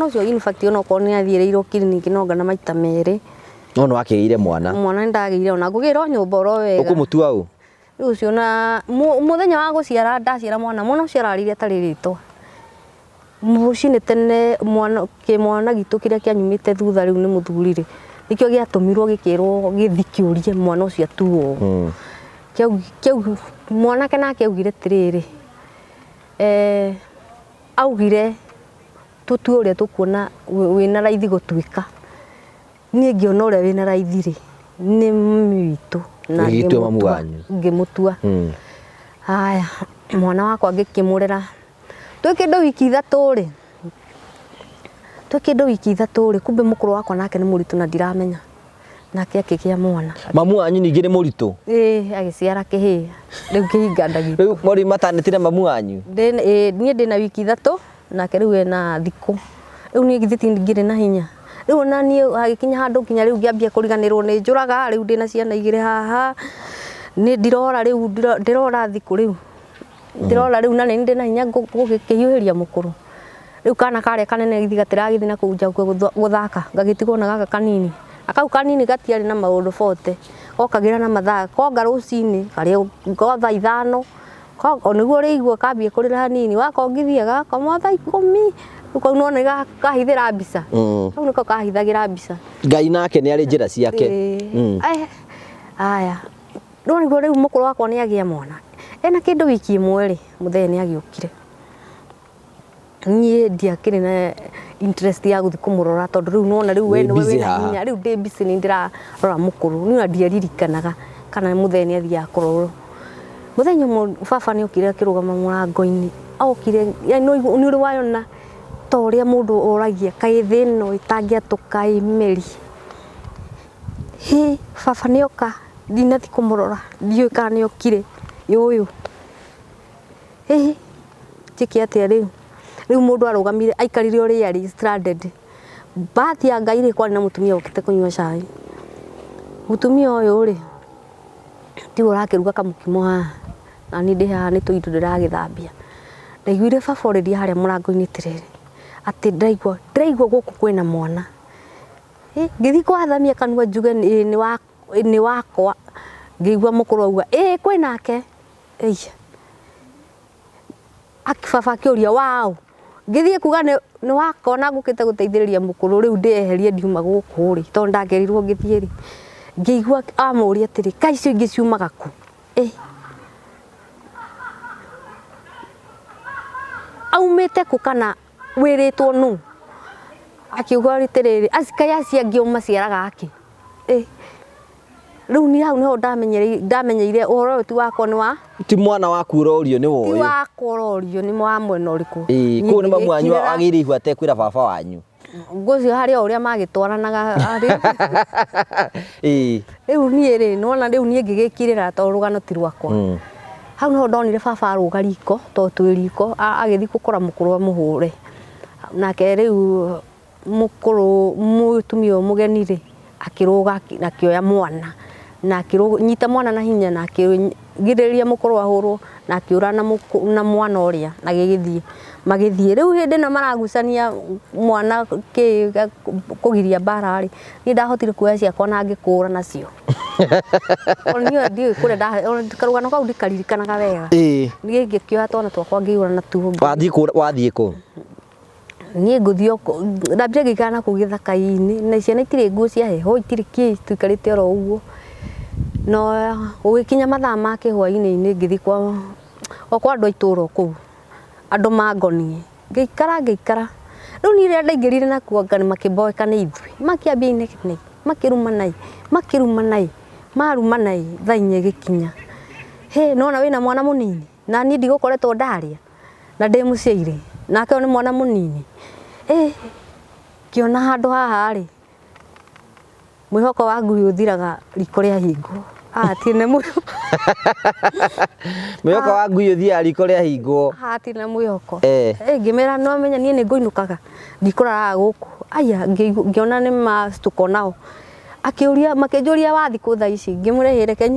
ũcio in fact onakorwo nĩ athiĩrĩirwo kiriniki nongana maita merĩ no nĩ wakĩgĩire mwana nĩ ndagĩire ona ngũgĩra nyũmba oro wega ũkũmũtua ũũ rĩu ũcio na mũthenya wa gũciara ndaciara mwana ũcio ararire atarĩ rĩtwa mũcinĩ tene kĩmwana gitũ kĩrĩa kĩanyumĩte thutha rĩu nĩ mũthuri rĩ nĩkĩo gĩatũmirwo gĩkĩrwo gĩthi kĩũrie mwana ũcio atuo kĩu mwanake nake augire atĩrĩrĩ augire tũtue ũrĩa tũkuona wĩna raithi gũtuĩka niĩ ngĩona ũrĩa wĩna raithi rĩ nĩ mami witũ na ngĩmũtua haya mwana wakwa ngĩkĩmũrera twĩ kĩndũ wiki ithatũ rĩ kumbe mũkũrũ wakwa nake nĩ mũritũ na ndiramenya nake akĩgĩa mwana mamu wanyu ningĩ nĩ mũritũ agĩciara kĩhĩĩ rĩu kĩhinga ndagĩka rĩu mori matanĩtire mamu wanyu niĩ ndĩna wiki ithatũ nake rĩu ena thikũ rĩu niĩ githĩ ngĩrĩ na hinya rĩu ona niĩ hagĩkinya handũ nginya rĩu ngĩambia kũriganĩrwo nĩ njũraga rĩu ndĩna ciana igĩrĩ haha nĩ ndirora rĩu ndĩrora thikũ rĩu ndĩrora rĩu na nĩ ndĩna hinya gũkĩhiũhĩria mũkũrũ rĩu kana karĩa kanene githĩ gatiragĩthiĩ na kũu nja gũthaka gagĩtigwo na gaka kanini akau kanini gatiarĩ na maũndũ bote okagĩra na mathaa konga rũcinĩ karĩa thaa 5 Koguo niguo rĩigua kambia kũrĩra hanini wakongithia gakoma thaa 10 uko nona kahithira mbica kau niko kahithagira mbica Ngai nake nĩ arĩ njĩra ciake aya no niguo rĩu mũkũrũ wakwa nĩ agĩa mwana ena kĩndũ wiki ĩmwe rĩ mũthee nĩ agĩũkire niĩ ndiakĩrĩ na interest ya gũthiĩ kũmũrora tondũ rĩu nona rĩu we wĩna hinya rĩu ndĩ busy nĩ ndĩrarora mũkũrũ niĩ ndiaririkanaga kana mũthee nĩ athiaga kũrorwo mũthenya baba nĩ okire akĩrũgama mũrango-inĩ okire nĩ ũrĩ wayona ta ũrĩa mũndũ oragia kaĩ thĩ ĩno ĩtangĩatũka meri baba nĩ oka ndinathiĩ kũmũrora ndiũĩ kana nĩ okire yũyũ njĩke atĩa rĩu mũndũ arũgamire aikarire ũrĩa arĩ stranded bahati ya Ngai rĩ kwarĩ na mũtumia ũkĩte kũnyua cai mũtumia ũyũ rĩ tiwe ũrakĩruga kamũkimo haha na niĩ ndĩ haha nĩ tũindo ndĩragĩthambia ndaiguire baba already harĩa mũrango-inĩ tirĩrĩ atĩ ndaigua gũkũ kwĩna mwana ngĩthiĩ kwathamia kanua njuge nĩ wakwa ngĩigua mũkũrũ auga kwĩnake baba akĩũria wao ngĩthiĩ kuga nĩ wakona ngũkĩte gũteithĩrĩria mũkũrũ rĩu ndĩeherie ndiuma gũkũ rĩ tondũ ndagerirwo ngĩthiĩ rĩ ngĩigua amũria atĩrĩ kaĩ icio ingĩ ciumaga kũ aumĩte kũ kana wĩrĩtwo nũ akiuga rĩtĩrĩrĩ kaĩ acio angĩ maciaraga akĩ rĩu niĩ hau nĩho ndamenyeire ũhoro ũyũ ti wakwa nĩ wa ti mwana waku ũrorio nĩ woĩ ti wakwa ũrorio nĩ wa mwena ũrĩkũ kũu nĩ mamu wanyu agĩire ihu atekwĩra baba wanyu ngũcio harĩa ũrĩa magĩtwaranaga rĩu niĩ rĩ nona rĩu niĩ ngĩgĩkirĩra tondũ rũgano ti rwakwa hau nĩho ndonire baba arũga riko tondũ twĩ riko agĩthiĩ gũkora mũkũrũ amũhũre nake rĩu mũkũrũ mũtumia ũyũ mũgeni rĩ akĩrũga akĩoya mwana na akĩnyita mwana na hinya na akĩgirĩrĩria mũkũrũ ahũrwo na akĩũra na mwana ũrĩa na magĩthiĩ rĩu hĩndĩ ĩno maragucania mwana kũgiria mbara rĩ niĩ ndahotire kuoya ciakwa na ngĩkũra nacio niĩ ndiũĩ kũrĩa karũgano kau ndikaririkanaga wega niĩ ngĩkĩoya twana twakwa ngĩihũra na tuo wathiĩ kũ niĩ ngũthiĩ ndambire ngĩikara na kũu gĩthaka-inĩ na ciana itirĩ nguo cia heho itirĩ kĩ tuikarĩte oro ũguo no gũgĩkinya mathaa ma kĩhwainĩ ngĩthiĩ kwa andũ a itũũra kũu andũ mangonie ngĩikara rĩu niĩ rĩrĩa ndaingĩrire nakuo anga makĩmboeka nĩ ithuĩ makĩambia inegene makĩruma nai maruma nai thaa 4 gĩkinya nona wĩna mwana mũnini na niĩ ndigũkoretwo ndarĩa na ndĩ mũciĩ nake nĩ mwana mũnini kĩona handũ haha rĩ mwĩhoko wa ngui ũthiraga riko rĩa hingwo hatirĩ na mwĩhoko wa ngui ũthiaga riko rĩa hingwo hatirĩ na mwĩhoko ngĩmera no menya niĩ nĩ ngũinũkaga ndikũraraga gũkũ aya ngĩona nĩ mastuko nao makĩnjũria wathi kũ thaa ici ngĩmũrehire reke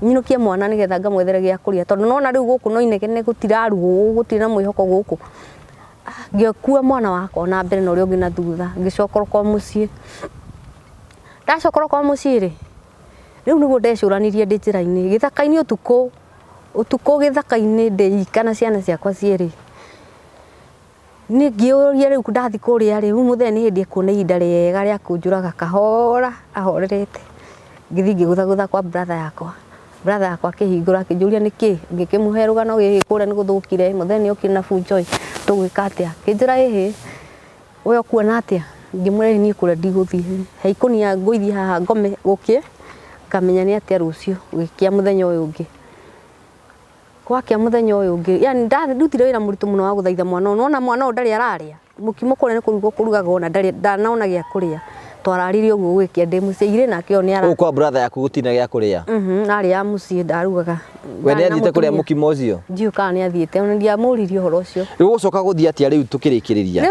nyinũkie mwana nĩgetha ngamwethere gĩa kũrĩa tondũ nona rĩu gũkũ no inegene gũtiraruo gũtirĩ na mwĩhoko gũkũ ngĩkua mwana wakwa na mbere na ũrĩa ũngĩ na thutha ngĩcokora kwa mũciĩ ndacokora kwa mũciĩ rĩ rĩu nĩguo ndecũranirie ndĩ njĩra-inĩ gĩthaka-inĩ ũtukũ gĩthaka-inĩ ndĩika na ciana ciakwa cierĩ niĩ ngĩũria rĩu ndathiĩ kũrĩa rĩ rĩu mũthee nĩ hĩndĩ ekuona ihinda rĩega rĩa kũnjũraga kahora ahorerete ngĩthiĩ ngĩgũthagũtha kwa brother yakwa akĩhingũra akĩnjũria nĩkĩ ngĩkĩmũhe rũgano gĩkĩ kũrĩa nĩ gũthũkire mũthee nĩ okire na bunjo tũgwĩka atĩa akĩnjĩra we ũkuona atĩa ngĩmũrĩa niĩ kũrĩa ndigũthiĩ heikũnia ngũithiĩ haha ngome gũkĩ ngamenya nĩ atĩa rũciũ gũgĩkĩa mũthenya ũyũ ũngĩ gwakĩa mũthenya ũyũ ũngĩ yani ndarutire wĩra mũritũ mũno wa gũthaitha mwana ũyũ mwana ũyũ ndarĩ ararĩa mũkimo kũrĩa nĩ kũrugwo kũrugaga ona ndanona gĩa kũrĩa twararire ũguo gũgĩkĩa ndĩ mũciĩ nake nĩ ara kwa brother yaku gũtina gĩa kũrĩa arĩ ya mũciĩ ndarugaga we nĩ athiĩte kũrĩa mũkimo ũcio ndiũ kana nĩ athiĩte ona ndiamũririe ũhoro ũcio rĩu gũcoka gũthiĩ atĩa rĩu tũkĩrĩkĩrĩria rĩ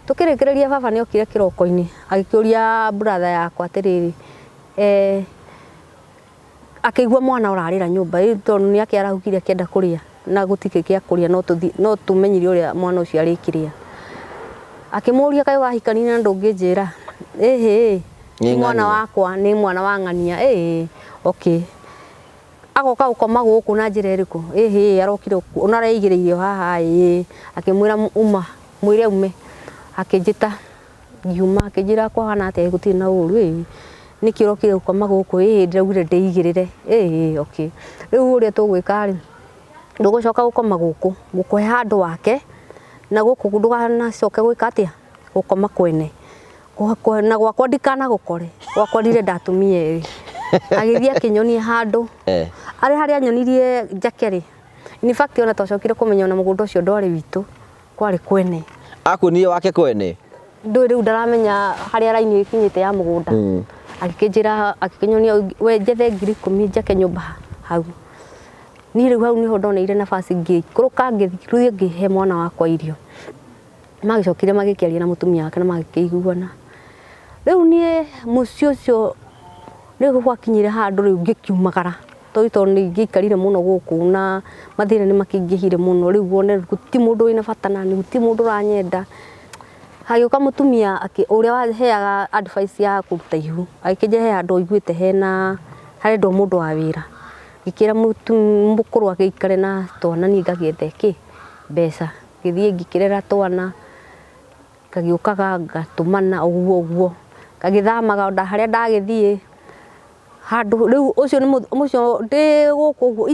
tũkĩrĩkĩrĩria baba nĩ okire kĩroko-inĩ agĩkĩũria brother yakwa atĩrĩrĩ akĩigua mwana ũrarĩra nyũmba tondũ nĩ akĩarahũkire akĩenda kũrĩa na gũtikĩ gĩa kũrĩa no tũmenyire ũrĩa mwana ũcio arĩkĩrĩa akĩmũria kaĩ wahikanire na ndũngĩnjĩra mwana wakwa nĩ mwana wa ng'ania okay agoka gukoma guku na njira iriku arokire ona araigiririo haha akimwira mwire ume akijita ngiuma akijira kwa hana ate gutiri na uru niki rokire gukoma guku ndiraugire ndeigirire okay riu uria tugwika ri ndugucoka gukoma guku gukohe handu wake na guku ndugana coke gwika atia gukoma kwene na gwakwa ndikana gukore gwakwa ndire ndatumie agithia kinyonie handu ari haria nyonirie njakeri in fact ona twacokire kumenya na mugunda ucio ndwari witu kwari kwene akunie wake kwene ndu riu ndaramenya haria raini ikinyite ya mugunda akikinjira akikinyonia we njethe 10,000 njake nyumba hau ni riu hau niho ndoneire nafasi ngikuruka ngithie ngihe mwana wakwa irio magicokire magikiaria na mutumia wake na magikiguana riu nie mucio ucio nigo gwakinyire handu riu ngikiumagara to ni ngikarire muno guku na mathire ni makingihire muno riu wone guti mundu ina bata na ni guti mundu ranyenda hagiuka mutumia uria waheaga advice ya kuruta ihu akijehe handu iguite hena harendo mundu wa wira ngikira mukuru agikare na twana ni ngagiethe ki mbeca ngithie ngikirera twana kagiukaga ngatumana uguo kagithamaga nda haria ndagithie handu riu ucio ni mucio ndi guku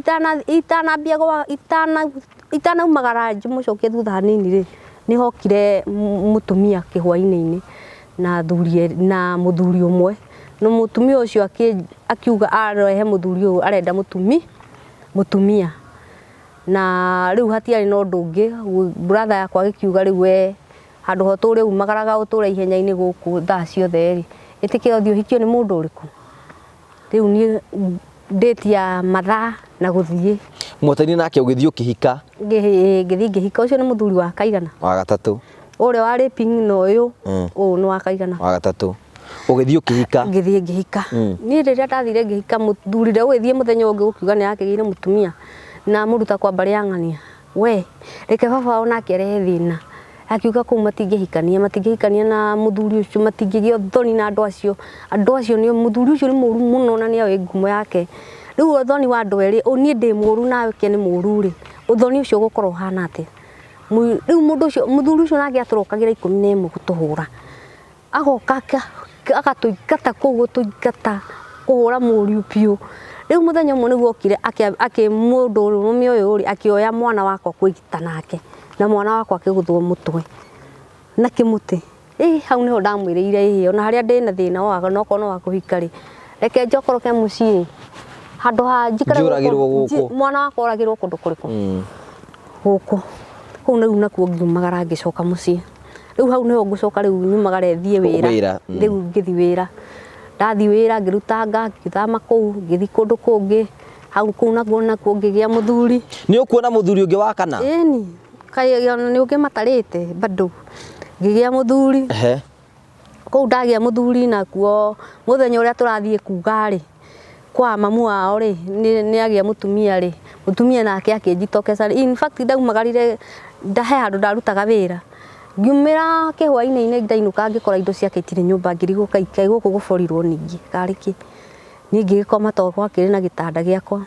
itanambia gwa itanaumagara mucokie thutha nini ri ni hokire mutumia kihwaini na thurie na muthuri umwe no mutumia ucio akiuga arehe muthuri uyu arenda mutumia na riu hatiari no ndungi brother yakwa gikiuga riu we handu ho turi umagaraga utura ihenya-ini guku thaa ciothe ri itike othio hikio ni mundu uriku riu ni date ya mathaa na guthie mwotani nake ugithio kihika ngihika ucio ni muthuri wa kaigana wa gatatu uria wari ping no uyu ni wa kaigana wa gatatu ugithio kihika ngithie ngihika ni riria ndathire ngihika muthuri ria ugithie muthenya ungi gukiuga ni yakigire mutumia na muruta kwa bari yang'ania we reke baba ona kerehe thina akiuga ku matingihikania na muthuri ucio matingigio thoni na andu acio ni muthuri ucio ni muru muno na ni awe ngumo yake riu uthoni wa andu eri ni ndi muru na ke ni muru ri uthoni ucio gukorwo hana ati riu mundu ucio muthuri ucio nake aturokagira 11 gutuhura agoka agatuikata kugu tuikata kuhura muriu piu riu muthenya umwe niguo okire ake mundu rume uyu ri akioya mwana wakwa kwigita nake na mwana wakwa akiguthwo mutwe na kimuti hau niho ndamwiriire ona haria ndina thina waga no kono wa kuhika ri reke njokoroke mucii handu ha njikare mwana wakwa oragirwo kundu kuriku guku kou riu nakuo ngiumagara ngicoka mucii riu hau niho ngucoka riu nyumagara thie wira riu ngithi wira ndathi wira ngirutanga ngithama kou ngithi kundu kungi hau kou nakuo ngigia muthuri ni ukuona muthuri ungi wa kana ni kai ni ungi matarite bado ngigia muthuri kou ndagia muthuri nakuo muthenya uria turathie kuga ri kwa mamu wao ri ni agia mutumia nake akinjitokeza in fact ndaumagarire ndahe handu ndarutaga wira ngiumira kihwaini ndainuka ngikora indo ciake itire nyumba ngiriguka ikai guku guborirwo ningi kariki ningi gikoma to gwakire na gitanda giakwa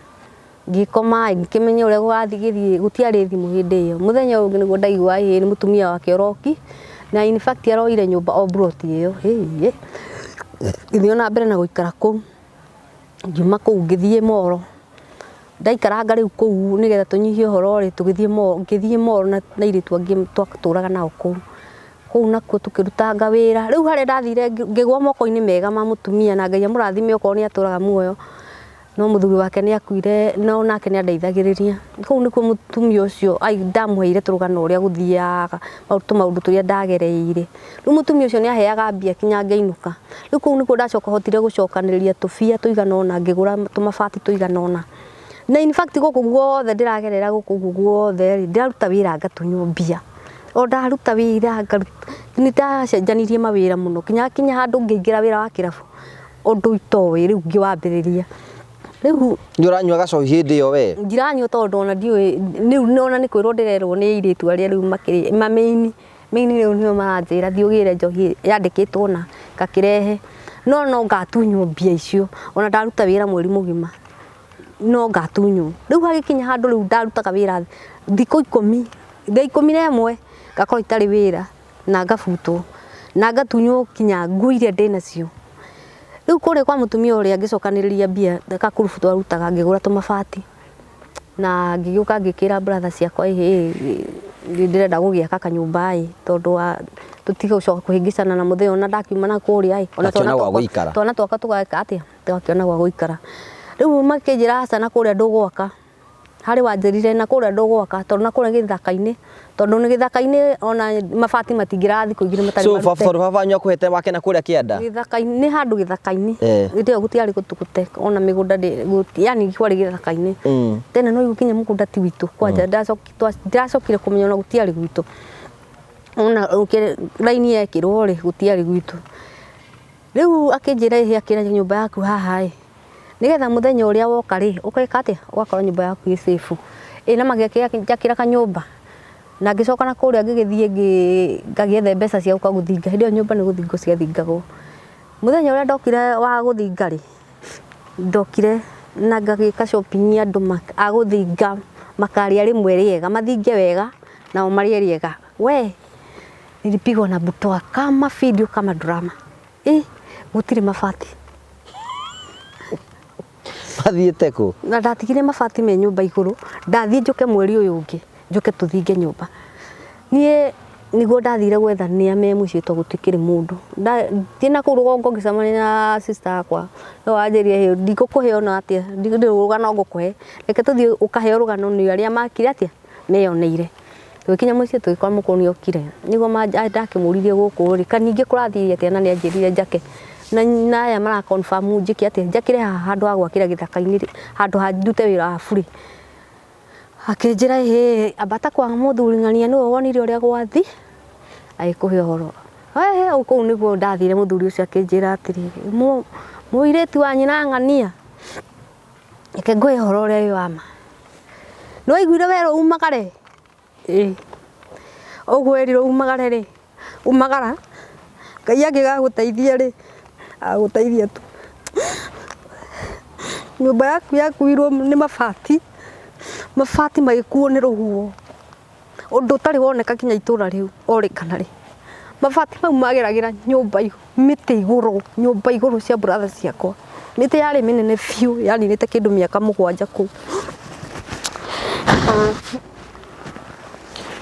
ngikoma ngikimenya uria gwathigithie gutiari thimu hindi iyo muthenya ungi niguo ndaigua ni mutumia wake oroki na in fact aroire nyumba o broti iyo ngithiona mbere na guikara kou ngiuma kou ngithie moro ndaikaranga riu kou nigetha tunyihie horo ri ngithie moro na iritu angi twaturaga nao kou nakuo tukirutanga wira riu haria ndathire ngigwa moko-ini mega ma mutumia na Ngai amurathime okorwo ni aturaga muoyo no muthuri wake ni akuire no nake ni andeithagiriria kou nikuo mutumia ucio ndamuheire turugano uria guthiaga maundu turia ndagereire riu mutumia ucio ni aheaga mbia kinya ngeinuka riu kou nikuo ndacoka hotire gucokaniriria tubia tuigana ona ngigura tumabati tuigana ona na in fact guku guothe ndiragerera guku guothe ndiraruta wira ngatunywo mbia o ndaruta wira ni ndacenjanirie mawira muno kinya handu ngiingira wira wa kirabu undu itowe riu ngiwambiriria riu nduranywa gacohi hindi yo we ndiranywa tondu ona ndiwe riu nona ni kwirwo ndirerwo ni iritu aria riu makiri mameini riu nio maranjira thiugire njohi yandikitwo na ngakirehe no ngatunywo mbia icio ona ndaruta wira mweri mugima no ngatunyu riu hagikinya handu riu ndarutaga wira thikũ 10 thaa 11 ngakorwo itari wira na ngabutwo na ngatunywo kinya nguo iria ndinacio riu kuri kwa mutumia uria ngicokaniriria mbia kakurubu twarutaga ngigura tumabati na ngiuka ngikira brother ciakwa ndirenda gugiaka kanyumba tondu wa tutiga ucoka kuhingicana na muthenya ona ndakiuma na kuria ona twana twaka tugaka atia twakiona gwa guikara riu makinjira hasa na kuria ndugwaka hari wanjirire na kuria ndugwaka tondu na kuria githaka-ini tondu ni githaka-ini ona mabati matingira thikũ igĩrĩ matari so baba nyo kuhete wake na kuria kianda githaka-ini ni handu githaka-ini gitio gutiari gutugute ona migunda yani kwari githaka-ini tena no igukinya mugunda ti witu kwanja ndacokire kumenya ona gutiari gwitu ona raini yekirwo ri gutiari gwitu riu akinjira akira nyumba yaku haha nigetha muthenya uria woka ri ukeka atia ugakorwo nyumba yaku i safe na magiakira kanyumba na ngicoka na kuria ngigithie ngagiethe mbeca cia uka guthinga hindi nyumba ni guthingo cia thingagwo muthenya uria ndokire wa guthinga ri ndokire na ngagika shopping andu aguthinga makaria rimwe riega mathinge wega na marie riega we nilipigwa na butoa kama video kama drama gutire mabati mathiete ku na ndatigire mabati me nyumba iguru ndathie njuke mweri uyu ungi njuke tuthinge nyumba nie niguo ndathire gwethania me muciĩ to gutikire mundu ndina ku rugongo ngicamania na sister yakwa no anjirie ndigukuhe ona atia ndigurugano ngukuhe reke tuthie ukahe rugano ni aria makire atia meyoneire tukinya muciĩ tugikora mukoni okire niguo ndakimuririe guku ri kaningi kurathirie atia na ni anjirire njake na aya mara confirm njiki atia njakire handu ha gwakira githaka-ini handu ha ndute wira wa buri akinjira abata kwa muthuri ng'ania niwe wonire uria gwathi aikuhe horo uko niguo ndathire muthuri ucio akinjira atiri muiritu wa nyina ng'ania eke ngwe horo uria wama no iguire wero umagare ogweriro umagare ri umagara Ngai angigaguteithia ri aguteithia tu nyumba yaku yakuirwo ni mabati magikuo ni ruhuo undu tari woneka kinya itura riu orikana ri mabati mau mageragira nyumba miti iguru nyumba iguru cia brother ciakwa miti yari minene fiu yani nite kindu miaka 7 ku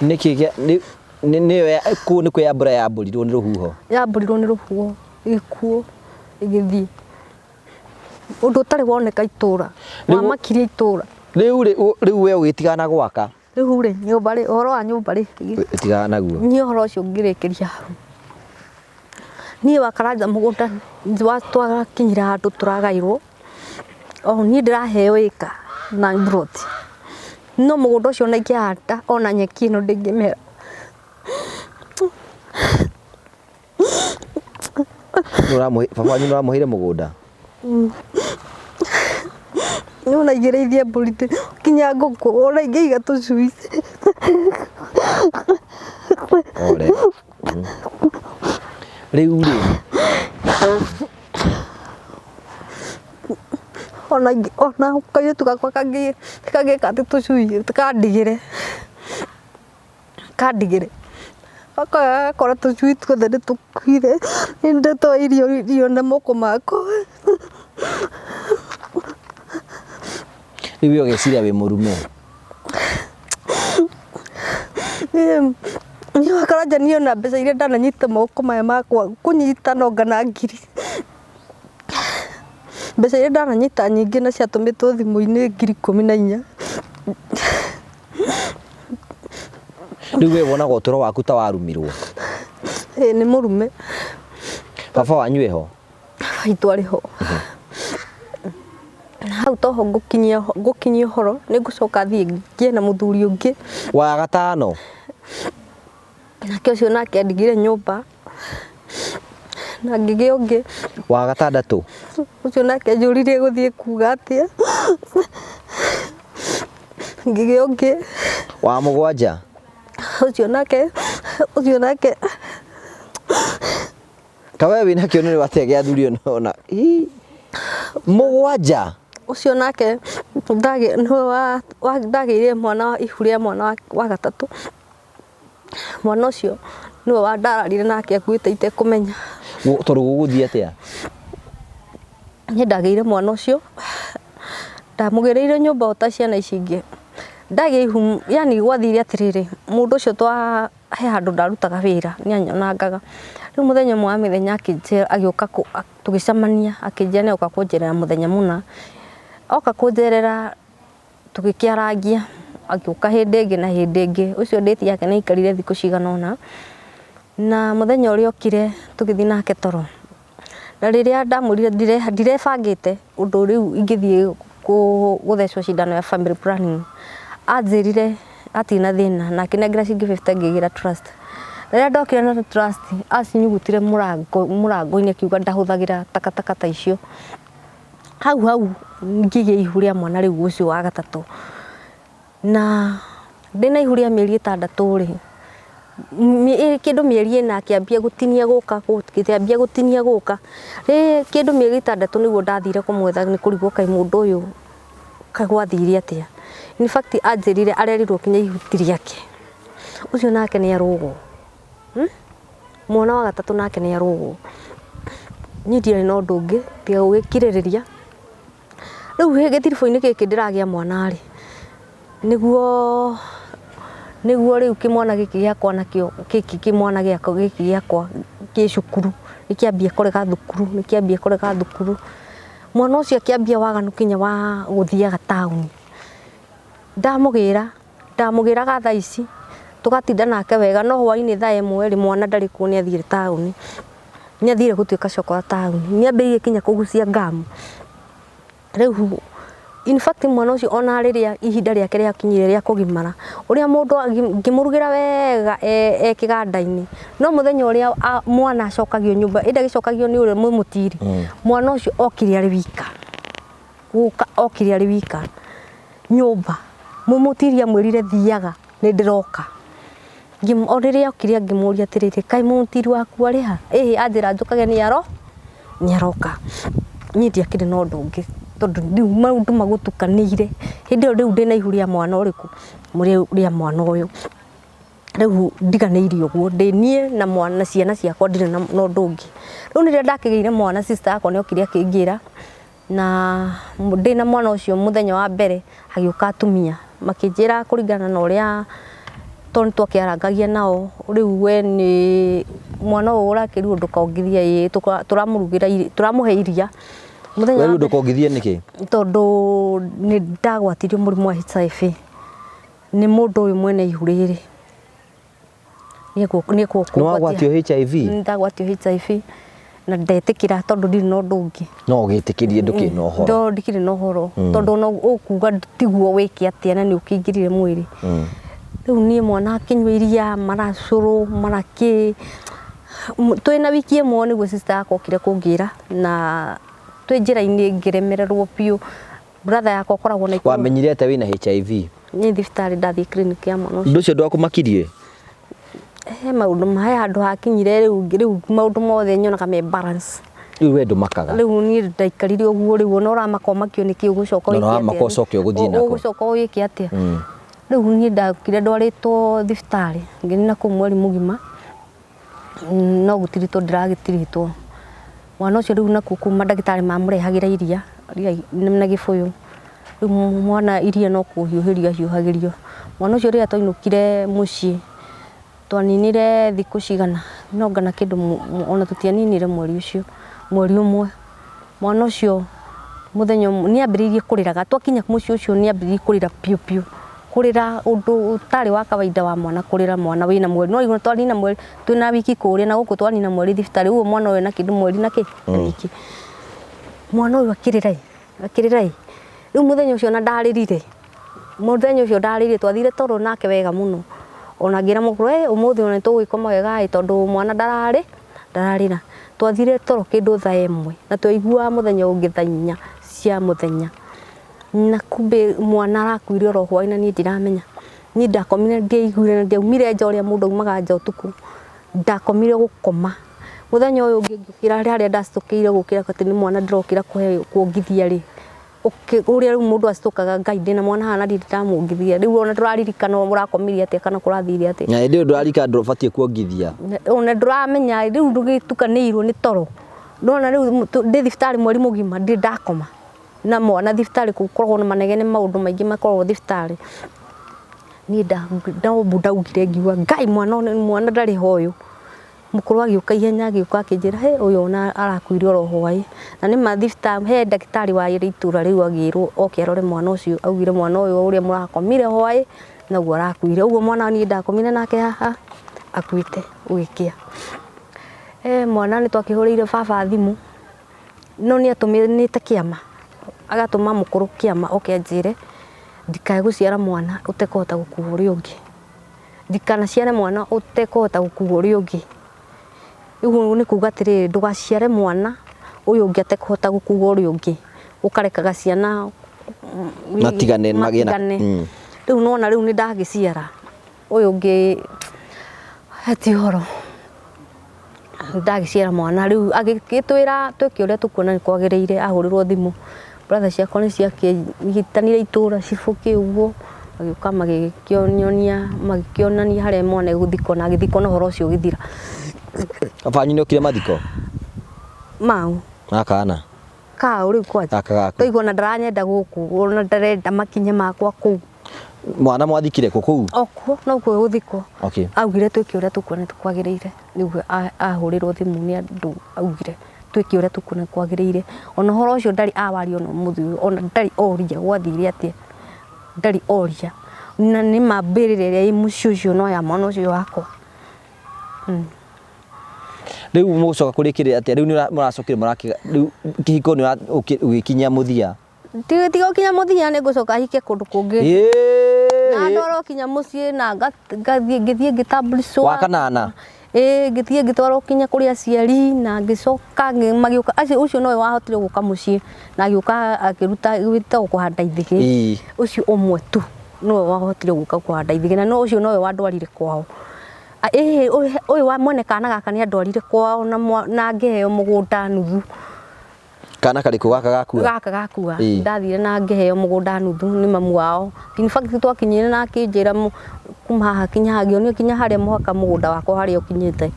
nikige ni ku ni kwa bura ya mburirwo ni ruhuho yamburirwo ni ruhuo igikuo igithii undu tari woneka itura wamakirie itura riu we ugitigana gwaka riu ri nyumba ri horo wa nyumba ri itigana naguo ni horo ucio ngirikiria ni wakaraja mugunda twakinyira handu turagairwo ni ndiraheo ika na broti no mugunda ucio na ikihanda ona nyeki no ndingimera baba ni uramuhire mugunda nuna igereithia mburi kinya nguku ona ingeiga tucui ore riu ri ona kairetu gakwa kagika ati tucui kandigire akora tucui tuothe nĩ tũkuire nĩ ndeto irio na moko makwa riu ugeciria wi murume ni wakaraja niyo na mbeca iria ndananyita moko maya makwa kunyita no ngana ngiri mbeca iria ndananyita nyingĩ na ciatũmĩtwo thimũ-inĩ 14,000 riu we wonaga ũtũro waku ta warumirwo nĩ mũrume baba wanyu eho baitu arĩ ho hau toho ngukinyia horo nĩ ngucoka thiĩ ngie na mũthuri ũngĩ wa gatano nake ũcio nake andigire nyũmba na ngigĩ ũngĩ wa gatandatũ ũcio nake njũririe gũthiĩ kuga atĩa ngigĩ ũngĩ wa mũgwanja ũcio nake ta we wina kĩonereria atĩa gĩa athuri ona mũgwanja ũcio nake ndagĩire mwana ihu rĩa mwana wa gatatũ. Mwana ũcio niwe wandararire nake akuĩte itekũmenya. Tondũ gũgũthiĩ atĩa? Niĩ ndagĩire mwana ũcio ndamũgĩrĩire nyũmba o ta ciana ici ingĩ. Ndagĩa ihu yani gwathire atĩrĩrĩ, mũndũ ũcio he handũ ndarutaga wĩra nĩanyonangaga. Rĩu mũthenya ũmwe wa mĩthenya agĩũka tũgĩcemania akĩnjĩra nĩoka kũnjerera mũthenya mũna. Oka kũnjerera tũgĩkĩarangia, agĩũka hĩndĩ ĩngĩ na hĩndĩ ĩngĩ. Ũcio date yake nĩaikarire thikũ cigana ũna. Na mũthenya ũrĩa okire tũgĩthiĩ nake toro. Na rĩrĩa ndamwĩrire ndirebangĩte ũndũ rĩu ingĩthiĩ gũthecwo cindano ya family planning, anjĩrire atirĩ na thĩna na akĩnengera ciringi 50 ngĩgĩra trust. Rĩrĩa ndokire na trust acinyugutire mũrango-inĩ akiuga ndahũthagĩra takataka ta icio. Hau ngĩgĩa ihu rĩa mwana rĩu ũcio wa gatatũ. Na ndĩna ihu rĩa mĩeri 6 rĩ, kĩndũ mĩeri 4 akĩambia gũtinia gũka. Kĩndũ mĩeri 6 nĩguo ndathire kũmwetha nĩ kũrigwo kaĩ mũndũ ũyũ kagwathire atĩa. In fact anjĩrire arerirwo kinya ihuti rĩake. Ũcio nake nĩ arũgwo. Mwana wa gatatũ nake nĩ arũgwo. Niĩ ndiarĩ na ũndũ ũngĩ tiga gũgĩkirĩrĩria. Rĩu gĩtiribũ-inĩ gĩkĩ ndĩragĩa mwana rĩ, nĩguo rĩu kĩmwana gĩkĩ gĩakwa nakĩo kĩmwana gĩakwa gĩkĩ gĩakwa kĩ cukuru nĩkĩambia kũrega thukuru. Mwana ũcio akĩambia waganu kinya wa gũthiaga taũni. Ndamũgĩraga thaa ici tũgatinda nake wega, no hwainĩ thaa 1 rĩ mwana ndarĩ kuo nĩathire taũni. Nĩathire gũtuĩka cokora taũni. Nĩambĩrĩirie kinya kũgucia ngamu. Rĩu in fact mwana ũcio ona rĩrĩa ihinda rĩake rĩakinyire rĩa kũgimara, ũrĩa mũndũ ngĩmũrugĩra wega kĩganda-inĩ, no mũthenya ũrĩa mwana acokagio nyũmba, ĩndĩ agĩcokagio nĩ ũrĩa mũmũtiri, mwana ũcio okire arĩ wika nyũmba. Mũmũtiri amwĩrire thiaga nĩndĩroka. O rĩrĩa okire ngĩmũria atĩrĩrĩ, kaĩ mũmũtiri waku arĩ ha? Anjĩra njũkage nĩaroka. Niĩ ndiakĩrĩ na ũndũ ũngĩ tondũ rĩu maũndũ magũtukanĩire. Hĩndĩ ĩyo rĩu ndĩna ihu rĩa mwana ũrĩkũ? Rĩa mwana ũyũ. Rĩu ndiganĩirio ũguo ndĩ niĩ na ciana ciakwa ndirĩ na ũndũ ũngĩ. Rĩu rĩrĩa ndakĩgĩire mwana sister yakwa nĩokire akĩngĩra na ndĩna mwana ũcio mũthenya wa mbere agĩũka atumia makĩnjĩra kũringana na ũrĩa tondũ twakĩarangagia nao, rĩu we nĩ mwana ũyũ ũrakĩrwo ndũkongithia tũramũhe iria. Mũthenya wa ndũkongithia nĩkĩ? Tondũ nĩ ndagwatirio mũrimũ wa HIV. Nĩ mũndũ ũyũ mwene ihu rĩrĩ. Nĩwagwatio HIV? Ndagwatio HIV na ndetĩkĩra tondũ ndirĩ na ũndũ ũngĩ. No ũgĩtĩkĩrie ndũkĩrĩ na ũhoro? Ndikĩrĩ na ũhoro tondũ no ũkuga tiguo wĩke atĩa na nĩ ũkĩingĩrire mwĩrĩ. Rĩu niĩ mwana akĩnyua iria maracũrũ marakĩ twĩna wiki ĩmwe nĩguo sister yakwa okire kũngĩra na twĩ njĩra-inĩ ngĩremererwo biũ. Brother yakwa akoragwo na wamenyire atĩ wĩna HIV? Niĩ thibitarĩ ndathiĩ clinic ya mwana ũcio. Ũndũ ũcio ndwakũmakirie? Maũndũ he handũ hakinyire rĩu maũndũ mothe nyonaga me balance. Rĩu we ndũmakaga? Rĩu niĩ ndaikarire ũguo, rĩu ona ũramaka ũmakio nĩkĩ ũgũcoka wĩke atĩa? Ũramaka ũcoke ũgũthiĩ nako? Ũgũcoka wĩke atĩa? Rĩu niĩ ndakire ndwarĩtwo thibitarĩ ngĩthiĩ nakũu mweri mũgima no gũtiritwo ndĩragĩtiritwo. Mwana ũcio rĩu nakuo kũu mandagĩtarĩ mamũrehagĩra iria na gĩbũyũ. Rĩu mwana iria no kũhiũhĩrio ahiũhagĩrio. Mwana ũcio rĩrĩa twainũkire mũciĩ twaninire thikũ cigana nongana kĩndũ ona tũtianinire mweri ũcio, mweri ũmwe. Mwana ũcio mũthenya nĩambĩrĩirie kũrĩraga, twakinya mũciĩ ũcio nĩambĩrĩirie kũrĩra piũ kũrĩra ũndũ ũtarĩ wa kawaida wa mwana kũrĩra mwana wĩna mweri. No twanina mweri twĩna wiki kũrĩa na gũkũ twanina mweri thibitarĩ, ũguo mwana ũyũ ena kĩndũ mweri na wiki. Mwana ũyũ akĩrĩra. Rĩu mũthenya ũcio ona ndarĩrire, twathire toro nake wega mũno. Ona ngĩra mũkũrũ ũmũthĩ ona tũgũgĩkoma wega tondũ mwana ndararĩra. Twathire toro kĩndũ thaa 1 na twaigua mũthenya ũngĩ thaa 4 cia mũthenya. Na kumbe mwana arakuire oro hwaĩ-inĩ niĩ ndiramenya. Niĩ ndakomire ndĩaiguire na ndiaumire nja ũrĩa mũndũ aumaga nja ũtukũ. Ndakomire gũkoma. Mũthenya ũyũ ũngĩ ngĩũkĩra harĩa ndacitũkĩire gũkĩra atĩ nĩ mwana ndĩrokĩra kuongithia rĩ, uria riu mundu acitukaga ngai ndina mwana hana ndamungithia riu ona nduraririkana murakomirie atia kana kurathire atia na ndi ndurarika ndurabatie kuongithia ona nduramenya riu ndugitukanirwo ni toro ndona riu ndi thibitari mweri mugima ndi ndakoma na mwana thibitari kukorwo na manegene maundu maingi makorwo thibitari ni ndaugire ngiuga ngai mwana ndari hoyo mukuru agiuka ihenya agiuka akinjira he uyu ona arakuire oro hwai na ni mathibitari he ndagitari wa itura riu agirwo oke arore mwana ucio augire mwana uyu uria murakomire hwai naguo arakuire uguo mwana ni ndakomire nake haha akuite ugikia mwana ni twakihuriire baba thimu no ni atumirite kiama agatuma mukuru kiama oke anjire ndikae guciara mwana utekota gukua uri ungi ndikana ciare mwana utekota gukua uri ungi ugu ni kuga atiri ndugaciare mwana uyu ungi atekota gukua uri ungi ukarekaga ciana matigane magina riu nona riu ni ndagiciara uyu ungi heti horo ndagiciara mwana riu agitwira twiki uria tukuona ni kwagiriire ahurirwo thimu brother ciakwa ni ciakigitanire itura cifuki uguo agiuka magikionania haria mwana guthiko na githiko na horo ucio githira afanyu ni okire mathiko mau akana ka uri kwaje toigwo na ndaranyenda guku ona ndarenda makinye makwa ku mwana mwathikire kuku okuo no kuo guthiko okay augire twiki uria tukuona tukwagiriire nigu ahurirwo thimu ni andu augire twiki uria tukuona kwagiriire ona horo ucio ndari awari ona muthi ona ndari oria gwathire atia ndari oria na ni mambirire ya mucio no ya mwana ucio wakwa riu mucoka kurikire atia riu ni muracokire murakiga riu kihiko ni ugikinya muthia tigo kinya muthia ni gucoka hike kundu kungi na ndoro kinya mucie na ngithie ngitablisho wakanana ngithie ngitwaro kinya kuri aciari na ngicoka magiuka acio ucio no wahotire guka mucie na giuka akiruta gwita kuhanda ithige ucio umwe tu no wahotire guka kuhanda ithige na no ucio no wandwarire kwao uyu wa mwene kana gaka ni andwarire kwao na ngeheo mugunda nuthu kana kariku gaka gakua ndathire na ngeheo mugunda nuthu ni mamu wao in fact twakinyire na akinjira kumaha kinya hagionio kinya haria muhaka mugunda wako haria ukinyite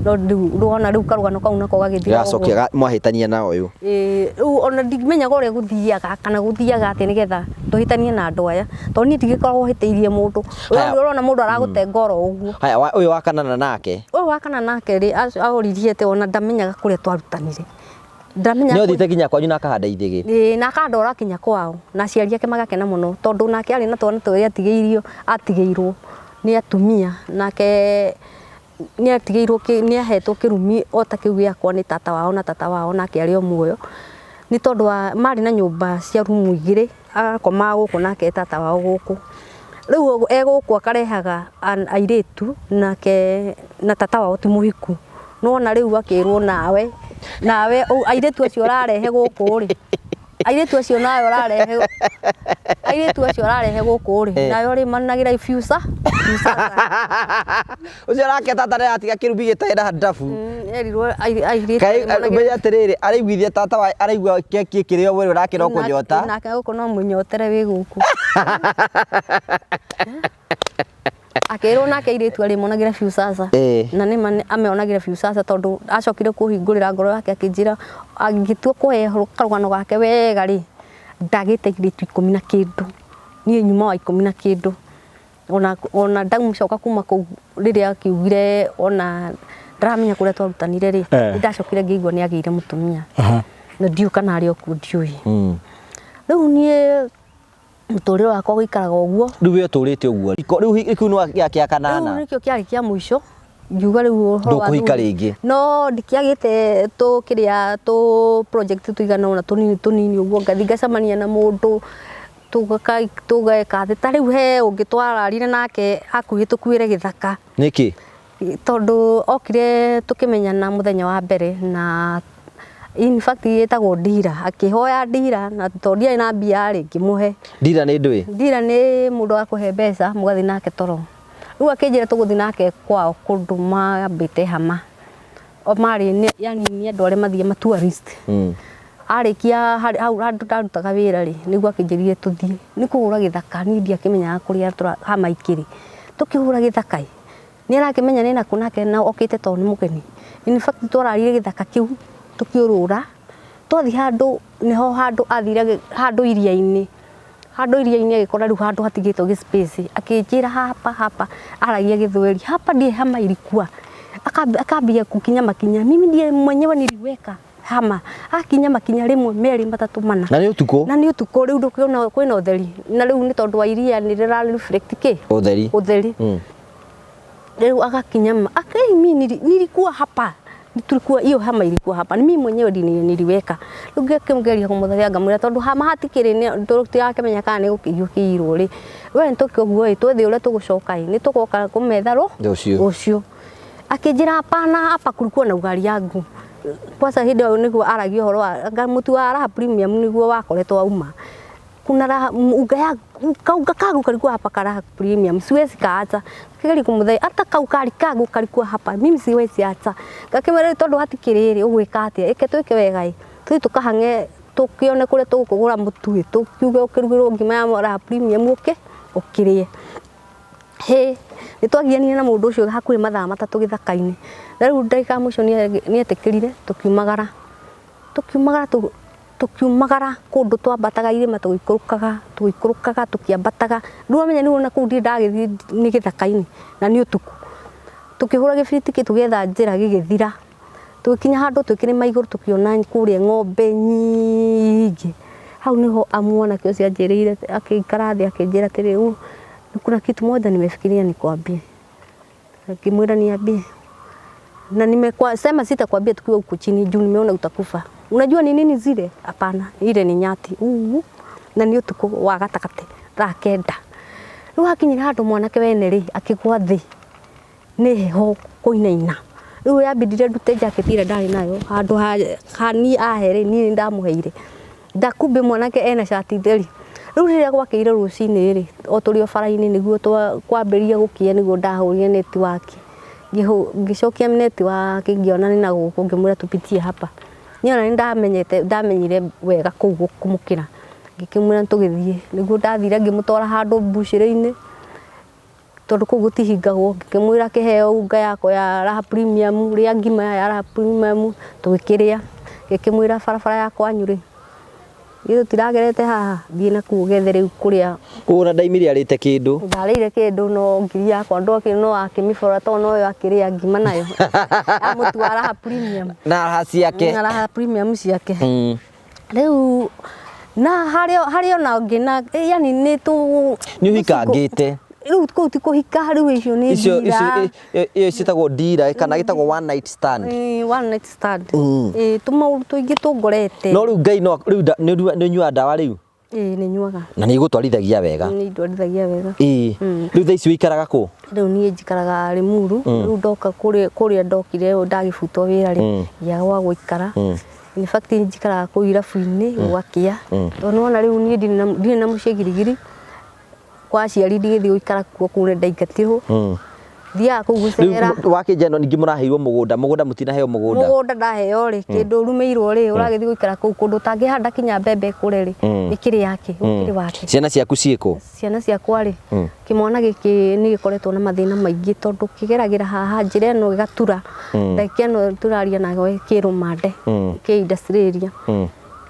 no ruona riu karugano kau nako gagithira gacokia mwahitania na uyu riu ona ndimenya gore guthiaga kana guthiaga ati nigetha tuhitanie na andu aya to ni ndigikorwo hiteirie mundu urona mundu aragute ngoro uguo haya uyu wakanana nake ri auririe te ona ndamenyaga kuria twarutanire ndamenya no thite kinya kwanyu na kahanda ithige na kandora kinya kwao na ciari yake magakena muno tondu nake ari na twana turi atigeirwo ni atumia nake ni atigeirwo ni ahetwo kirumi ota kiu yakwa ni tata wao na tata wao nake ari o muoyo ni tondu mari na nyumba cia rumu igire akoma guku nake tata wao guku riu eguku akarehaga airitu nake na tata wao ti muhiku nona riu akirwo nawe airitu acio rarehe guku ri airitu acio nayo rarehe guku ri nayo ri managira future ucio rake tata rä atiga kä rubi gä taä ndabu erirwo meya atä rä rä araiguithia tata wa araigua kä kä rä o we rake no kå nyota nake gå kå no må nyotere wä gå kå akirwo nake airitu ari monagira future na ni ameonagira future tondu acokire kuhingurira ngoro yake akinjira agitua kuhe karugano gake wega ri ndagiteithiritu 10 na kindu ni nyuma wa 10 na kindu ona ndamucoka kuma ku riria akiugire ona ndamenya kuria twarutanire ri ndacokire ngigwa ni agire mutumia na ndiuka nari oku ndiui riu ni muturire wakwa guikaraga uguo riu we uturite uguo riu iku no gya kanana nikio kiari kia muico ngiuga riu ndukuhika ringi no ndikiagite tu kiria tu project tuigana ona tunini uguo ngathi ngacamania na mundu tugeka thita riu he ungitwararire nake akuhi tukuire githaka niki tondu okire tukimenyana muthenya wa mbere na in fact yetagwo ndira akihoya ndira na tondia na mbia ri ngimuhe ndira ni ndui ndira ni mundu akuhe mbeca mugathi nake toro riu akinjira tuguthi nake kwao kundu mambite hama o mari yani ni andu aria mathie ma tourist arikia hau handu ndarutaga wira ri niguo akinjirire tuthie ni kuhura githaka ni ndiakimenya kuria ha Micii tukihura githaka ni arakimenya ni naku nake na okite to ni mugeni in fact twararire githaka kiu tukiurura twathi handu niho handu athire handu iria-ini agikora riu handu hatigitwo gi space akinjira hapa aragia githweri hapa ndiye hama ilikuwa akambia kukinya makinya mimi ndiye mwenyewe niliweka hama akinya makinya rimwe meri matatu mana na ni utuko riu ndukiona kwina utheri na riu ni tondu wa iria ni rira reflect ki utheri riu agakinya mimi nilikuwa hapa tulikuwa hiyo hama ilikuwa hapa ni mimi mwenyewe niliweka riu ngekimgeria kumuthagia ngamwira tondu hama hatikiri ni nduruti yake menya kana ni gukigio kiiro ri we ntukiguo twethi uria tugucoka ni tugoka kumetharo ucio akinjira hapana hapa kulikuwa na ugari yangu kwanza hindi niguo aragia horo wa mutu wa raha premium niguo wakoretwo auma kuna raha ugaya kauga kagu kalikuwa hapa karaha premium siwezi kaacha kigeri kumuthai hata kaukari kagu kalikuwa hapa mimi siwezi acha gakimera tondu hatikiriri ugwika atia eke twike wega tui tukahange tukione kure tukugura mutu tukiuge ukirugirwo ngima ya raha premium ukirie he nitwagianire na mundu ucio hakuri mathaa matatu githaka-ini na riu ndagika muico ni etikirire tukiumagara kundu twambataga irima tugikurukaga tukiambataga riu amenya niwona kuu ndi ndagithii ni githaka-ini na ni utuku tukihura gibiriti tugetha njira gigithira tukinya handu tukirima iguru tukiona kuria ng'ombe nyingi hau niho amuona kio cianjirire akikara thi akinjira tiri kuna kitu moja nimefikiria nikwambie kimwira niambie na nimesema sitakwambia tukiwa huko chini juu nimeona utakufa unajua ni nini zile hapana ile ni nyati na ni utuku wa gatakate rakenda riu akinyira handu mwanake wene ri akigwa thi ni heho kuinaina riu yambidire ndute jacket ira ndari nayo handu hani ahere ni ndamuheire ndakumbe mwanake ena shati theri riu riria gwakire rucini ri o turio bara-ini niguo kwambiria gukia niguo ndahurire network ngicokia network ngiona ni na guku ngimwira tupitie hapa niona ni ndamenyire wega kuu kumukira ngikimwira tugithie niguo ndathire ngimutwara handu mbucire-ini tondu kuu gutihingagwo ngikimwira kiheo unga yako ya raha premium ria ngima ya raha premium tugikiria ngikimwira barabara yakwa anyuri Iyo tiragerete haha thina kugethe riu kuria una ndaimiri arite kindu ndarire kindu no ngiri yakwa ndoki no akimifora to no yo akiria ngima nayo amutwara raha premium na raha ciake na raha premium ciake riu na hario na ngina yani ni tu ni uhikangite riu kuu ti kuhika riu icio ni ndira iyo citagwo ndira kana gitagwo one night stand one night stand tumauru tuingi tungorete no riu ngai no riu ni nyua ndawa riu ni nyuaga na ni gutwarithagia wega ni ndwarithagia wega riu thaici wikaraga ku riu ni njikaraga Limuru riu ndoka kuria ndokire ndagibutwo wira ri ya wa guikara in fact njikaraga ku irabu-ini gwakia nona riu ni ndine na mucie girigiri kwa ciari ndigithi guikara kuo kune ndaigatirwo thia kuu gucera wakijeno ningi muraheirwo mugunda mutinaheo mugunda ndaheo ri kindu rumeirwo ri uragithi guikara kuu kundu tangihanda kinya mbembe kure ri ikiri yake ukiri wake ciana ciaku ciiko ciana ciakwa ri kimwana giki ni gikoretwo na mathina maingi tondu kigeragira haha njira eno gigatura ndaikia no turaria nawe kirumande ki industry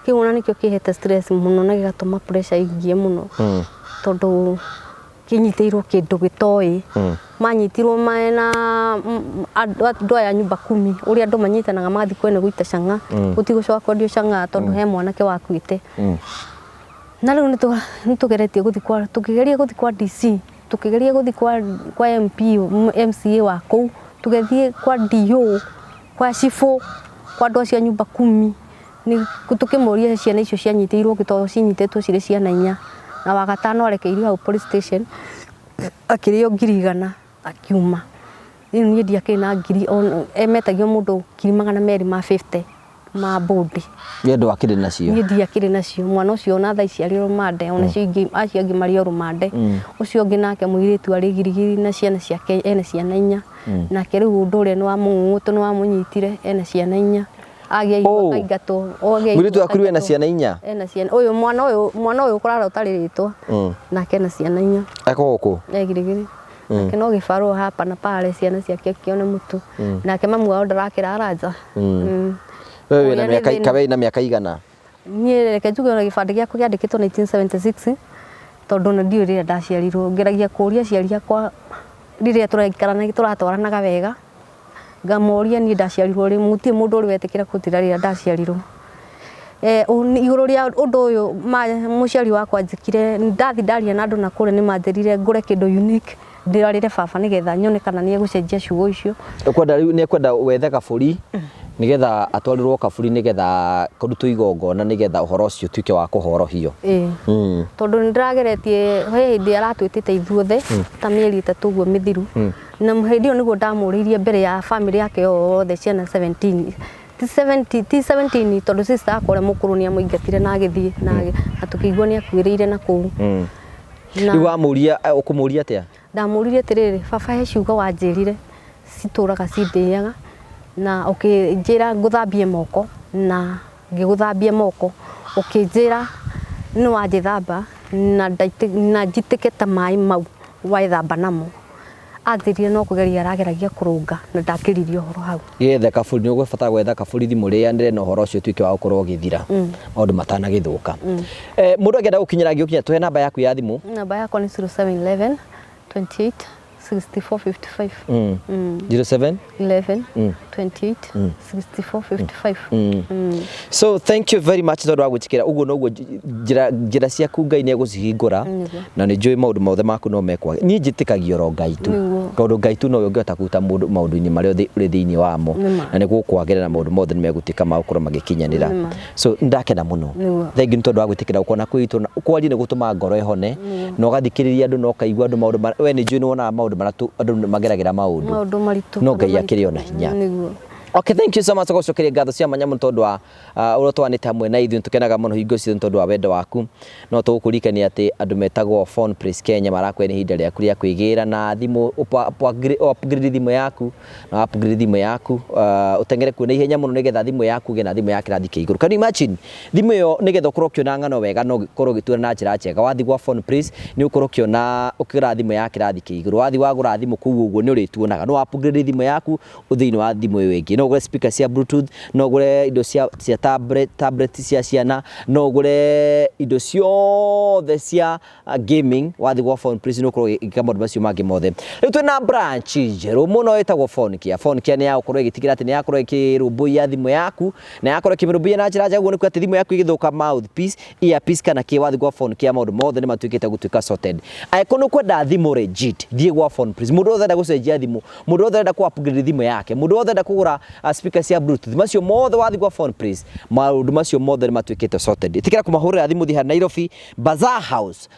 kiuna nikio kihete stress muno na gigatuma pressure ingie muno tondu kinyitiirwo kindu gitoi manyitirwo maena andu aya nyumba 10 uria andu manyitanaga mathi kwene guita canga gutigucoka kwendio canga tondu he mwanake wakuite na riu nitugeretie guthi kwa tukigeria guthi kwa DC tukigeria guthi kwa MP MCA wa kou tugethie kwa DO kwa Shifo kwa andu cia nyumba 10 ni tukimuria ciana icio cianyitirwo gitoyo cinyitetwo cire ciana 4 na wagatano arekeirio hau police station akirio ngirigana akiuma riu ni ndiake na ngiri emetagio mundu 250 ma bodi ni andu akiri nacio ni ndiakire nacio mwana ucio na thaa ici ari rumande ona cio ingi aciangi mari rumande ucio ngi nake muiritu ari girigiri na ciana ciake ene ciana 4 nake riu undu ure ni wa mungutu ni wa munyitire ene ciana 4 Agĩaigua kaingatwo. Mũirĩtu akuruwe na ciana 4. Ena ciana. Mwana ũyũ ũkoragwo ũtarĩ rĩtwa. Nake ena ciana 4. Ako gũkũ. Egirigiri. Nake no gĩbarũa hapa na pale ciana ciake kĩone mũtu. Nake mamu wao ndarakĩra nja. Wewe na mĩaka igana? Niĩ reke njuge ona gĩbandĩ gĩakwa kĩandĩkĩtwo 1976 tondũ na ndiũ rĩrĩa ndaciarirwo ngeragia kũria aciari akwa rĩrĩa tũraikarana tũratwaranaga wega ngamoria niĩ ndaciarirwo rĩ mutie mũndũ ũrĩ wetĩkĩra kũtira rĩrĩa ndaciarirwo igũrũ rĩa ũndũ ũyũ mũciari wakwa njĩkire ndathi ndaria na andũ na kũrĩa nĩ manjĩrire ngũre kĩndũ unique ndĩrarĩre baba nĩgetha nyone kana nĩ egũcenjia ciugo icio nĩ kwenda wethe kabũri nĩgetha atwarirwo kabũri nĩgetha kũrutwo igongona nĩgetha ũhoro ũcio tuĩke wa kũhorohio tondũ nĩndĩrageretie he hĩndĩ aratwĩtĩte ithuothe ta mĩeri 3 ũguo mĩthiru na hĩndĩ ĩyo nĩguo ndamũrĩirie mbere ya family yake yothe ciana 17 tondũ sister akore mũkũrũ nĩ amũingatire na agĩthiĩ na tũkĩigua nĩ akuĩrĩire na kũu rĩu wamũria ũkũmũria atĩa ndamũririe atĩrĩrĩ baba he ciugo wanjĩrire citũraga cindĩaga na ũkĩnjĩra ngũthambie moko na ngĩgũthambia moko ũkĩnjĩra nĩ wanjĩthamba na njitĩke ta maĩ mau waithamba namo anjĩrire no kũgeria arageragia kũrũnga na ndakĩririe ũhoro hau yethe kabũri nĩ ũgũbatara gwetha kabũri thimũrĩanĩre na ũhoro ũcio tuĩke wa gũkorwo ũgĩthira maũndũ matanagĩthũka mũndũ angĩenda gũkinyĩra ngĩũkinya tũhe namba yaku ya thimũ namba yakwa nĩ 0711 28 6455 0711 28 6455 So thank you very much tondũ wa gwĩtĩkĩra ũguo noguo njĩra ciaku Ngai nĩ egũcihingũra na nĩ njũĩ maũndũ mothe maku no mekwa niĩ njĩtĩkagia oro Ngai tu tondũ Ngai tu no ũngĩhota kũruta mũndũ maũndũ-inĩ marĩa ũrĩ thĩinĩ wamo na nĩ gũkwagĩrĩra maũndũ mothe nĩ megũtuĩka ma gũkorwo magĩkinyanĩra so ndakena mũno thengi nĩ tondũ wa gwĩtĩkĩra ũkona kwitũ kwaria nĩ gũtũma ngoro ĩhone na ũgathikĩrĩria andũ na ũkaigua andũ maũndũ we nĩ njũĩ nĩ wonaga maũndũ marĩa andũ mageragĩra maũndũ maritũ no Ngai akĩrĩ ona hinya Okay, thank you so much for sharing ngatho cia manya tondu wa urotwanite hamwe na ithuĩ tukenaga muno hingo ciothe tondu wa wendo waku no tũgũkũririkania atĩ andũ metagwo Phone Praise Kenya marakwenĩ ihinda rĩaku rĩa kwĩgĩra na thimũ upgrade thimũ yaku na upgrade thimũ yaku utengere kuona ihenya muno nĩgetha thimũ yaku gĩ na thimũ ya kĩrathi kĩa igũrũ. Can you imagine thimũ ĩyo nĩgetha ũkorwo ũkĩona ng'ano wega no ũkorwo ũgĩtua na njĩra njega wathi gwa Phone Praise nĩ ũkorwo ũkĩona ũkĩgũra thimũ ya kĩrathi kĩa igũrũ wathi wagũra thimũ kũu ũguo nĩ ũrĩtuonaga no upgrade thimũ yaku ũthĩinĩ wa thimũ ĩyo ĩngĩ no ũgũre speaker cia bluetooth no ũgũre indo cia tablet cia ciana no ũgũre indo ciothe cia gaming wathi gwa Phone Praise nĩ ũkorwo ĩgĩka maũndũ macio mangĩ mothe. Rĩu twĩna branch njerũ mũno ĩtagwo Phone Care. Phone Care nĩ yakorwo ĩgĩtigĩra atĩ nĩ yakorwo ĩkĩrũmbũiya thimũ yaku na yakorwo ĩkĩmĩrũmbũiya na njĩra njega ũguo nĩ kuga atĩ thimũ yaku ĩgĩthũka mouthpiece earpiece kana kĩ wathi gwa Phone Care maũndũ mothe nĩ matuĩkĩte gũtuĩka sorted. Angĩkorwo nĩ ũkwenda thimũ legit thiĩ gwa Phone Praise. Mũndũ wothe enda gũcenjia thimũ mũndũ wothe enda ku-upgrade thimũ yake mũndũ wothe enda kũgũra speaker cia bluetooth macio mothe wathi gwa Phone Praise maũndũ macio mothe nĩ matuĩkĩte sorted. Ĩtikĩra kũmahũrĩra thimũ thiĩ Nairobi Bazaar House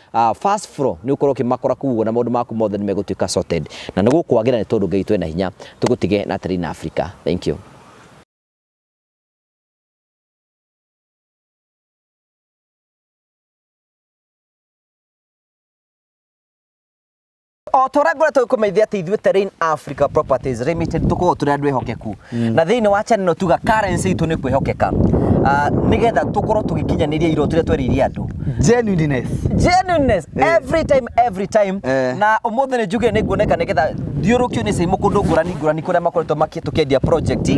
first floor nĩ ũkorwo ũkĩmakora kũu na maũndũ maku mothe nĩ megũtuĩka sorted na nĩ gũkwagĩra nĩ tondũ Ngai twĩna hinya tũgũtige na Tarina Africa. Thank you. O tora ngoretwo gũkũmenyithia atĩ ithuĩ Tarina Africa Properties Limited tũkoragwo tũrĩ andũ ehokeku na thĩinĩ wa channel tuga currency itũ nĩ kwĩhokeka nĩgetha tũkorwo tũgĩkinyanĩria iroto iria tweririe andũ genuineness every time na ũmũthĩ nĩ njuge nĩ nguoneka nĩgetha thiũrũkio nĩ cai mũkũndũ ngũrani kũrĩa makoretwo tũkĩendia project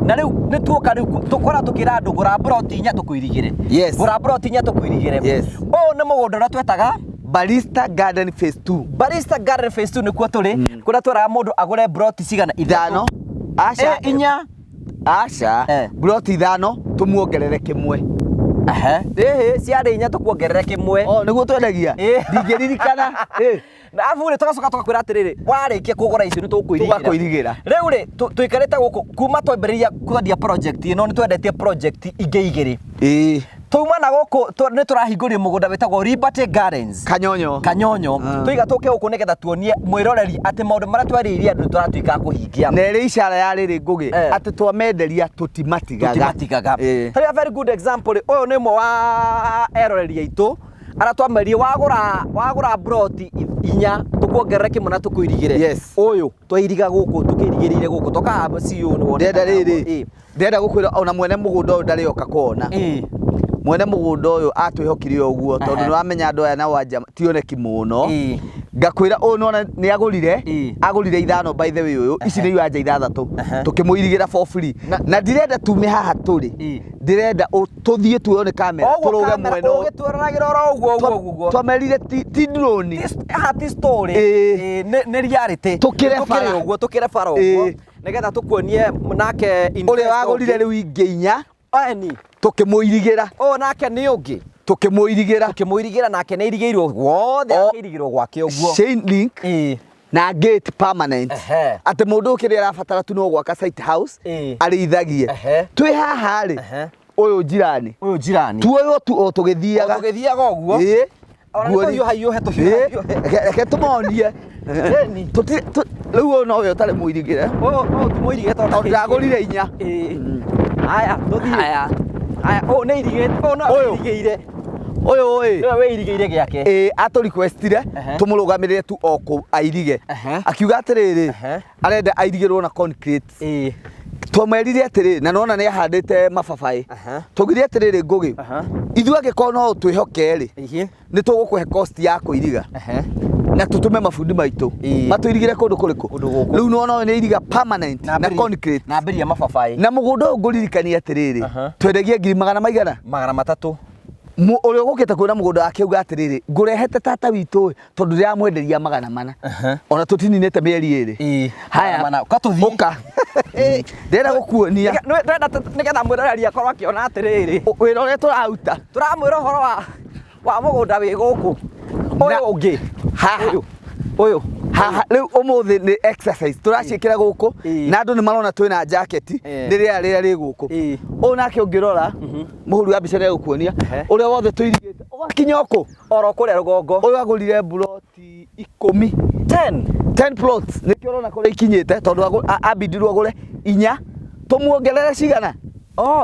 na rĩu nĩ tuoka rĩu tũkora tũkĩra andũ gũra broti inya tũkwĩrigĩre gũra broti inya tũkwĩrigĩre ũũ nĩ mũgũnda ũrĩa twetaga Barista Garden Phase 2. Barista Garden Phase 2 nĩ kuo tũrĩ kũrĩa tweraga mũndũ agũre broti cigana ithano aca inya aca broti ithano tũmuongerere kĩmwe ciarĩ inya tũkuongerere kĩmwe nĩguo twendagia ndingĩririkana na afu rĩ tũgacoka tũgakwĩra atĩrĩrĩ warĩkia kũgũra icio nĩ tũkũirigĩra rĩu rĩ tũikarĩte gũkũ kuma twambĩrĩria kwendia project ĩno nĩ twendetie project ingĩ igĩrĩ Tuma na gũkũ nĩ tũrahingũria mũgũnda wĩtagwo Liberty Gardens Kanyonyo tũiga tũke gũkũ nĩgetha tuonie mwĩroreri atĩ maũndũ marĩa tweririe andũ tũratuĩka kũhingia na ĩrĩ icara ya rĩrĩ ngũgĩ atĩ twamenderia tũtimatigaga very good example ũyũ nĩ ũmwe wa eroreri aitũ aratwamerie wagura broti inya tukuongerera kimwe na tukuirigire yes uyu twairiga guku tukirigirire guku toka CEO ni wona ndenda riri ndenda gukwira ona mwene mugunda uyu ndari oka kuona mwene mugunda uyu atwihokire uguo tondu ni wamenya andu aya na wanja tioneki muno ngakwira uyu nona ni agurire ithano by the way uyu ici ni wanja ithathatu tukimuirigira for free na ndirenda tume haha turi ndirenda tuthie tuone kamera turuge mwene uyu gitwaragira oro uguo twamerire ti drone ti story ni reality tukire fara uguo nigetha tukuonie nake uria wagurire riu inginya ani tukimuirigira nake ni ungi tukimuirigira nake ni irigiirwo wothe akirigirwo gwake uguo chain link na gate permanent ate mundu ukiri arabatara tu no gwaka site house arithagie twi haha ri uyu jirani tuoyo tu tugithiaga uguo reke tumonie riu no uyu tari muirigire tumuirigire tondu ndagurire inya aya tuthie aya ni irigire uyu we irigire giake atu requestire tumurugamirire tu oku airige akiuga atiriri arenda airigirwo na concrete twamerire atiriri na nona ni ahandite mababai tugire atiriri ngugi ithu angiko no twihoke ri ni tugukuhe cost ya kuiriga na tutume mafundi maitu matuirigire kundu kuriku riu nona ni iriga permanent na concrete na mberia mababai na mugunda nguririkania atiriri twendegie 300 uria gukite kwina mugunda wake uga atiriri ngurehete tata witu tondu ndiramwenderia 400 ona tutininite mieri iri haya ukatuthiuka ndenda gukuonia nigetha mwiroreri akorwo akiona atiriri wira uria turauta turamwira uhoro wa mugunda wi guku uyu ungi uyu haha riu umuthi ni exercise turacikira guku na andu ni marona twina jacket riria ri guku uyu nake ungirora muhuri wa bica ni gukuonia uria wothe tuirigite ugakinya oku oro kuria rugongo uyu agurire ploti 10 plots nikio urona kuria ikinyite tondu abindirwo agure inya tumuongerere cigana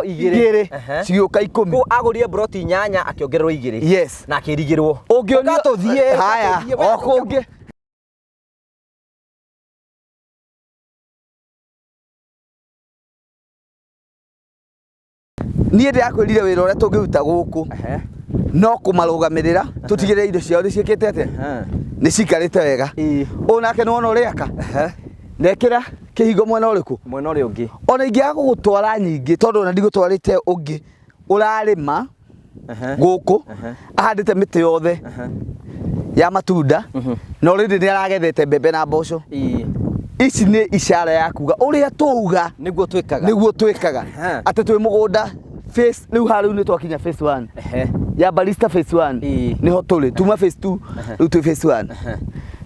igiri cigioka 10 ku agurire broti 8 akiongererwo igiri yes na akirigirwo ungionio tuthie haya okungi niĩ ndĩrakwĩrire wĩra ũrĩa tũngĩruta gũkũ no kũmarugamirira tutigire indo ciao ciĩkĩte atĩa nĩ cikarĩte wega ũũ nake nĩ wona ũrĩa aka nekĩra kĩhingo mwena ũrĩkũ mwena ũrĩa ũngĩ ona ingĩaga gũgũtwara nyingĩ tondũ ona ndigũtwarĩte ũngĩ ũrarĩma gũkũ ahandĩte mĩtĩ yothe ya matunda na already nĩ aragethete mbembe na mboco ici nĩ ishara ya kuga ũrĩa tuuga nĩguo twĩkaga atĩ twĩ mũgũnda face riu haru ni twakinya phase 1 ya barista phase 1 niho tuli tuma phase 2 riu tu phase 1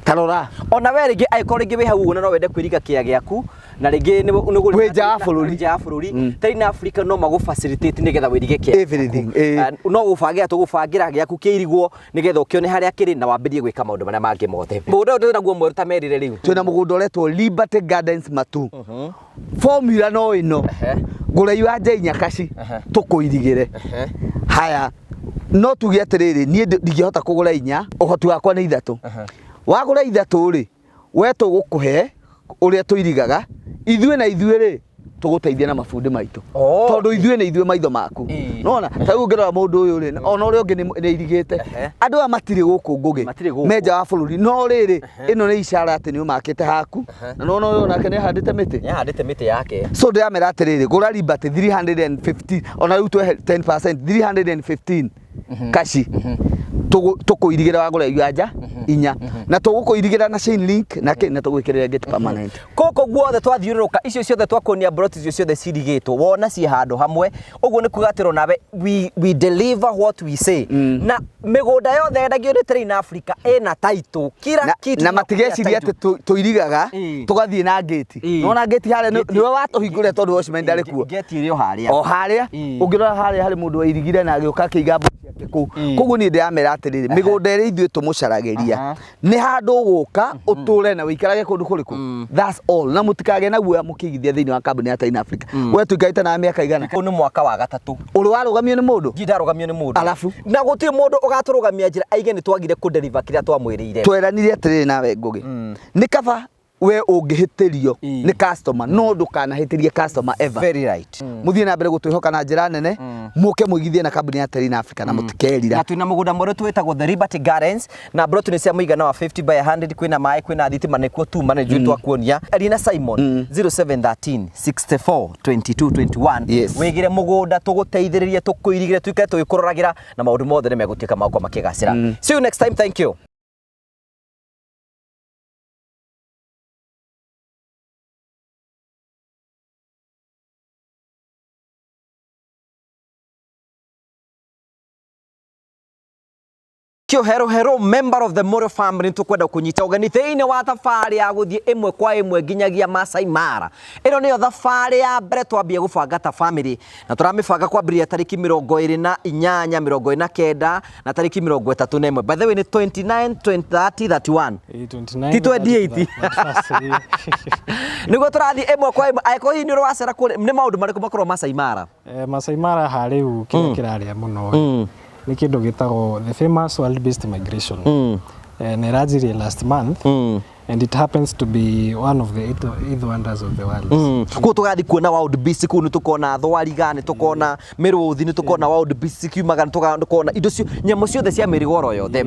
tarora ona we ringi aikore ringi we hau uguo no wende kwiriga kia giaku na ringi ni gwe ja bururi taina Africa no magu facilitate nigetha wirige kia everything no gubangira tugubangira giaku kiirigwo nigetha ukione haria kiri na wambirie gwika maundu maria mangi mothe mugunda ndio naguo mweru ta merire riu twina mugunda uretwo Liberty Gardens Matu formula no ino ngura iwanja inyakaci tukuirigire haya no tugie atiriri nie ndingihota kugura inya uhoti wakwa ni 3 wagura 3 ri we tugukuhe uria tuirigaga ithuĩ na ithuĩ ri tuguteithia na mafundi maitu tondu ithuĩ na ithuĩ maitho maku nona ta ngirora mundu uyu ri ona uria ungi ni irigite andu a matiri guku ngugi menja wa bururi no riri ino ni ishara ati ni umakite haku na nona uyu nake ni handite miti yake so ndiamera atiriri gura Liberty 315 ona riu twe 10% 315 kashi tukuirigira wagura iwanja inya na tugukuirigira na chain link na tugwikirira gate permanent koko guothe twathiururuka icio ciothe twakonia brot icio ciothe cirigitwo wona ci handu hamwe uguo ni kugatiro nawe we deliver what we say na migunda yothe endagio ni train Africa ena title kila kitu na matigeciri ati tuirigaga tugathie na gate nona gate hale niwe watuhingure tondu watchman ndari kuo gate iri o haria ungirora haria hari mundu wairigire na agioka kiiga koguo ni ndiramera atiriri migunda iri ithuĩ tũmũcaragĩria nĩ handũ ũgũka ũtũre na wĩikarage kũndũ kũrĩkũ. That's all. Na mũtikage na guoya mũkĩigithia thĩinĩ wa kambuni ya Tin Africa. We tũikarĩte na mĩaka igana. Ũyũ nĩ mwaka wa gatatũ. Ũrĩ warũgamio nĩ mũndũ? Ndarũgamio nĩ mũndũ. Alafu na gũtirĩ mũndũ ũgatũrũgamia njĩra aige nĩ twagire kũdeliver kĩrĩa twamwĩrĩire. Tweranire atiriri nawe Ngũgĩ. Nĩ kaba we ũngĩhĩtĩrio nĩ customer no ndũkanahĩtĩrie customer ever. Very right. Mũthiĩ na mbere gũtwĩhoka na njĩra nene mũke mũigithie na kambuni ya Tin Africa na mũtikerira. Na twĩna mũgũnda mwerũ twĩtagwo The Liberty Gardens na plot nĩ cia mũigana wa 50 by 100 kwĩna maĩ kwĩna thitima nĩkuo tuma na njui twakuonia. Arina Simon 0713 64 22 21 wĩgire mũgũnda tũgũteithĩrĩrie tũkũirigire tuikare tũgĩkũroragĩra na maũndũ mothe nĩ megũtuĩka makwa makĩgacĩra. See you next time. Thank you. Hello member of the Moro family tukwenda kunyita ugeni thĩinĩ wa thabarĩ ya gũthiĩ ĩmwe kwa ĩmwe nginyagia Masai Mara. Ĩno nĩyo thabarĩ ya mbere twambie gũbanga ta family na tũramĩbanga kwambĩrĩria tarĩki 28 29 na tarĩki 31. By the way ni 29 20 30 31 ti 28 nĩguo tũrathiĩ ĩmwe kwa ĩmwe. Aĩko hihi nĩ ũrwacera nĩ maũndũ marĩkũ makorwo Masai Mara? Masai Mara harĩu kĩrĩa kĩrarĩa mũno ni kĩndũ gĩtagwo the famous world-based migration. Na ĩranjirie last month and it happens to be one of the eighth wonders of the world. Kuo tugathi kuona wild beast kuu nĩ tukona thwariga nĩ tukona mĩrũthi nĩ tukona wild beast kiumaga nĩ tukona indo cio nyamũ ciothe cia mĩrigoro yothe.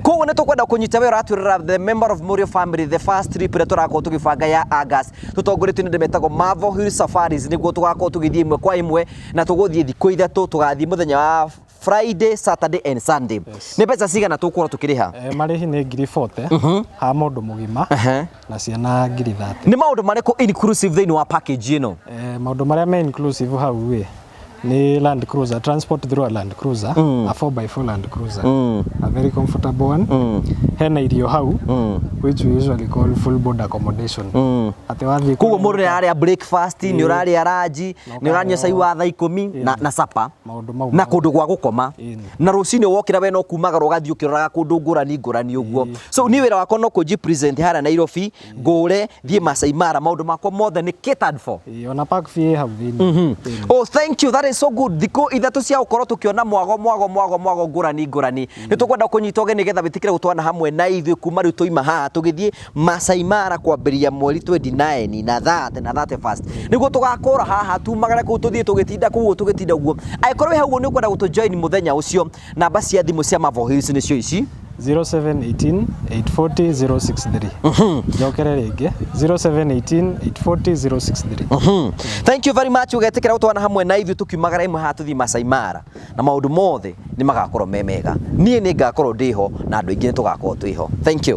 Kuo nĩ tukwenda kunyita wĩra atwĩrĩra the member of Morio family the first trip ĩrĩa tũrakorwo tũgĩbanga ya August tũtongoretio nĩ ndĩ metagwo Mavo Hill Safaris nĩguo tũgakorwo tũgĩthiĩ ĩmwe kwa ĩmwe na tũgũthiĩ thikũ ithatũ tũgathiĩ mũthenya wa Friday, Saturday and Sunday. Nĩ mbeca cigana tũkorwo tũkĩrĩha? Marĩhi nĩ 40 ha mũndũ mũgima na ciana 30. Nĩ maũndũ marĩkũ inclusive thĩinĩ wa package ĩno? Maũndũ marĩa me inclusive hau ni Land Cruiser, transport through a Land Cruiser, a 4x4 Land Cruiser, a very comfortable one. Hena irio hau, which we usually call full board accommodation. Ate wathi kugo mũndũ nĩ ararĩa breakfast, nĩ ũrarĩa ranji, nĩ ũranyua cai wa thaa 10 na supper na kũndũ gwa gũkoma. Na rũcinĩ wokĩra we no kumagara ũgathiĩ ũkĩroraga kũndũ ngũrani ũguo. So ni wĩra wako no kũji present harĩa Nairobi, ngũre thiĩ Masai Mara, maũndũ makwa mothe nĩ catered for. Ona pack fee hau thĩinĩ. Oh, thank you. That is so good. Thikũ ithatũ cia gũkorwo tũkĩona mwago ngũrani. Nĩ tũkwenda kũnyita ũgeni nĩgetha wĩtĩkĩre gũtwarana hamwe na ithuĩ kuma rĩu tũima haha tũgĩthiĩ Masai Mara kwambĩrĩria mweri 29 na 30 na 31. Nĩguo tũgakũra haha tumagare kũu tũthiĩ tũgĩtinda ũguo. Angĩkorwo wĩ hau nĩ ũkwenda gũtũjoin mũthenya ũcio, namba cia thimũ cia Mavo Hills nĩcio ici 0718 840 063. Jokere rĩngĩ 0718 840 063. Thank you very much. Ũgetĩkĩra gũtwarana hamwe na ithuĩ tũkiumagara ĩmwe haha tũthiĩ Masai Mara na maũndũ mothe nĩ magakorwo me mega. Niĩ nĩ ngakorwo ndĩho na andũ aingĩ nĩ tũgakorwo twĩho. Thank you.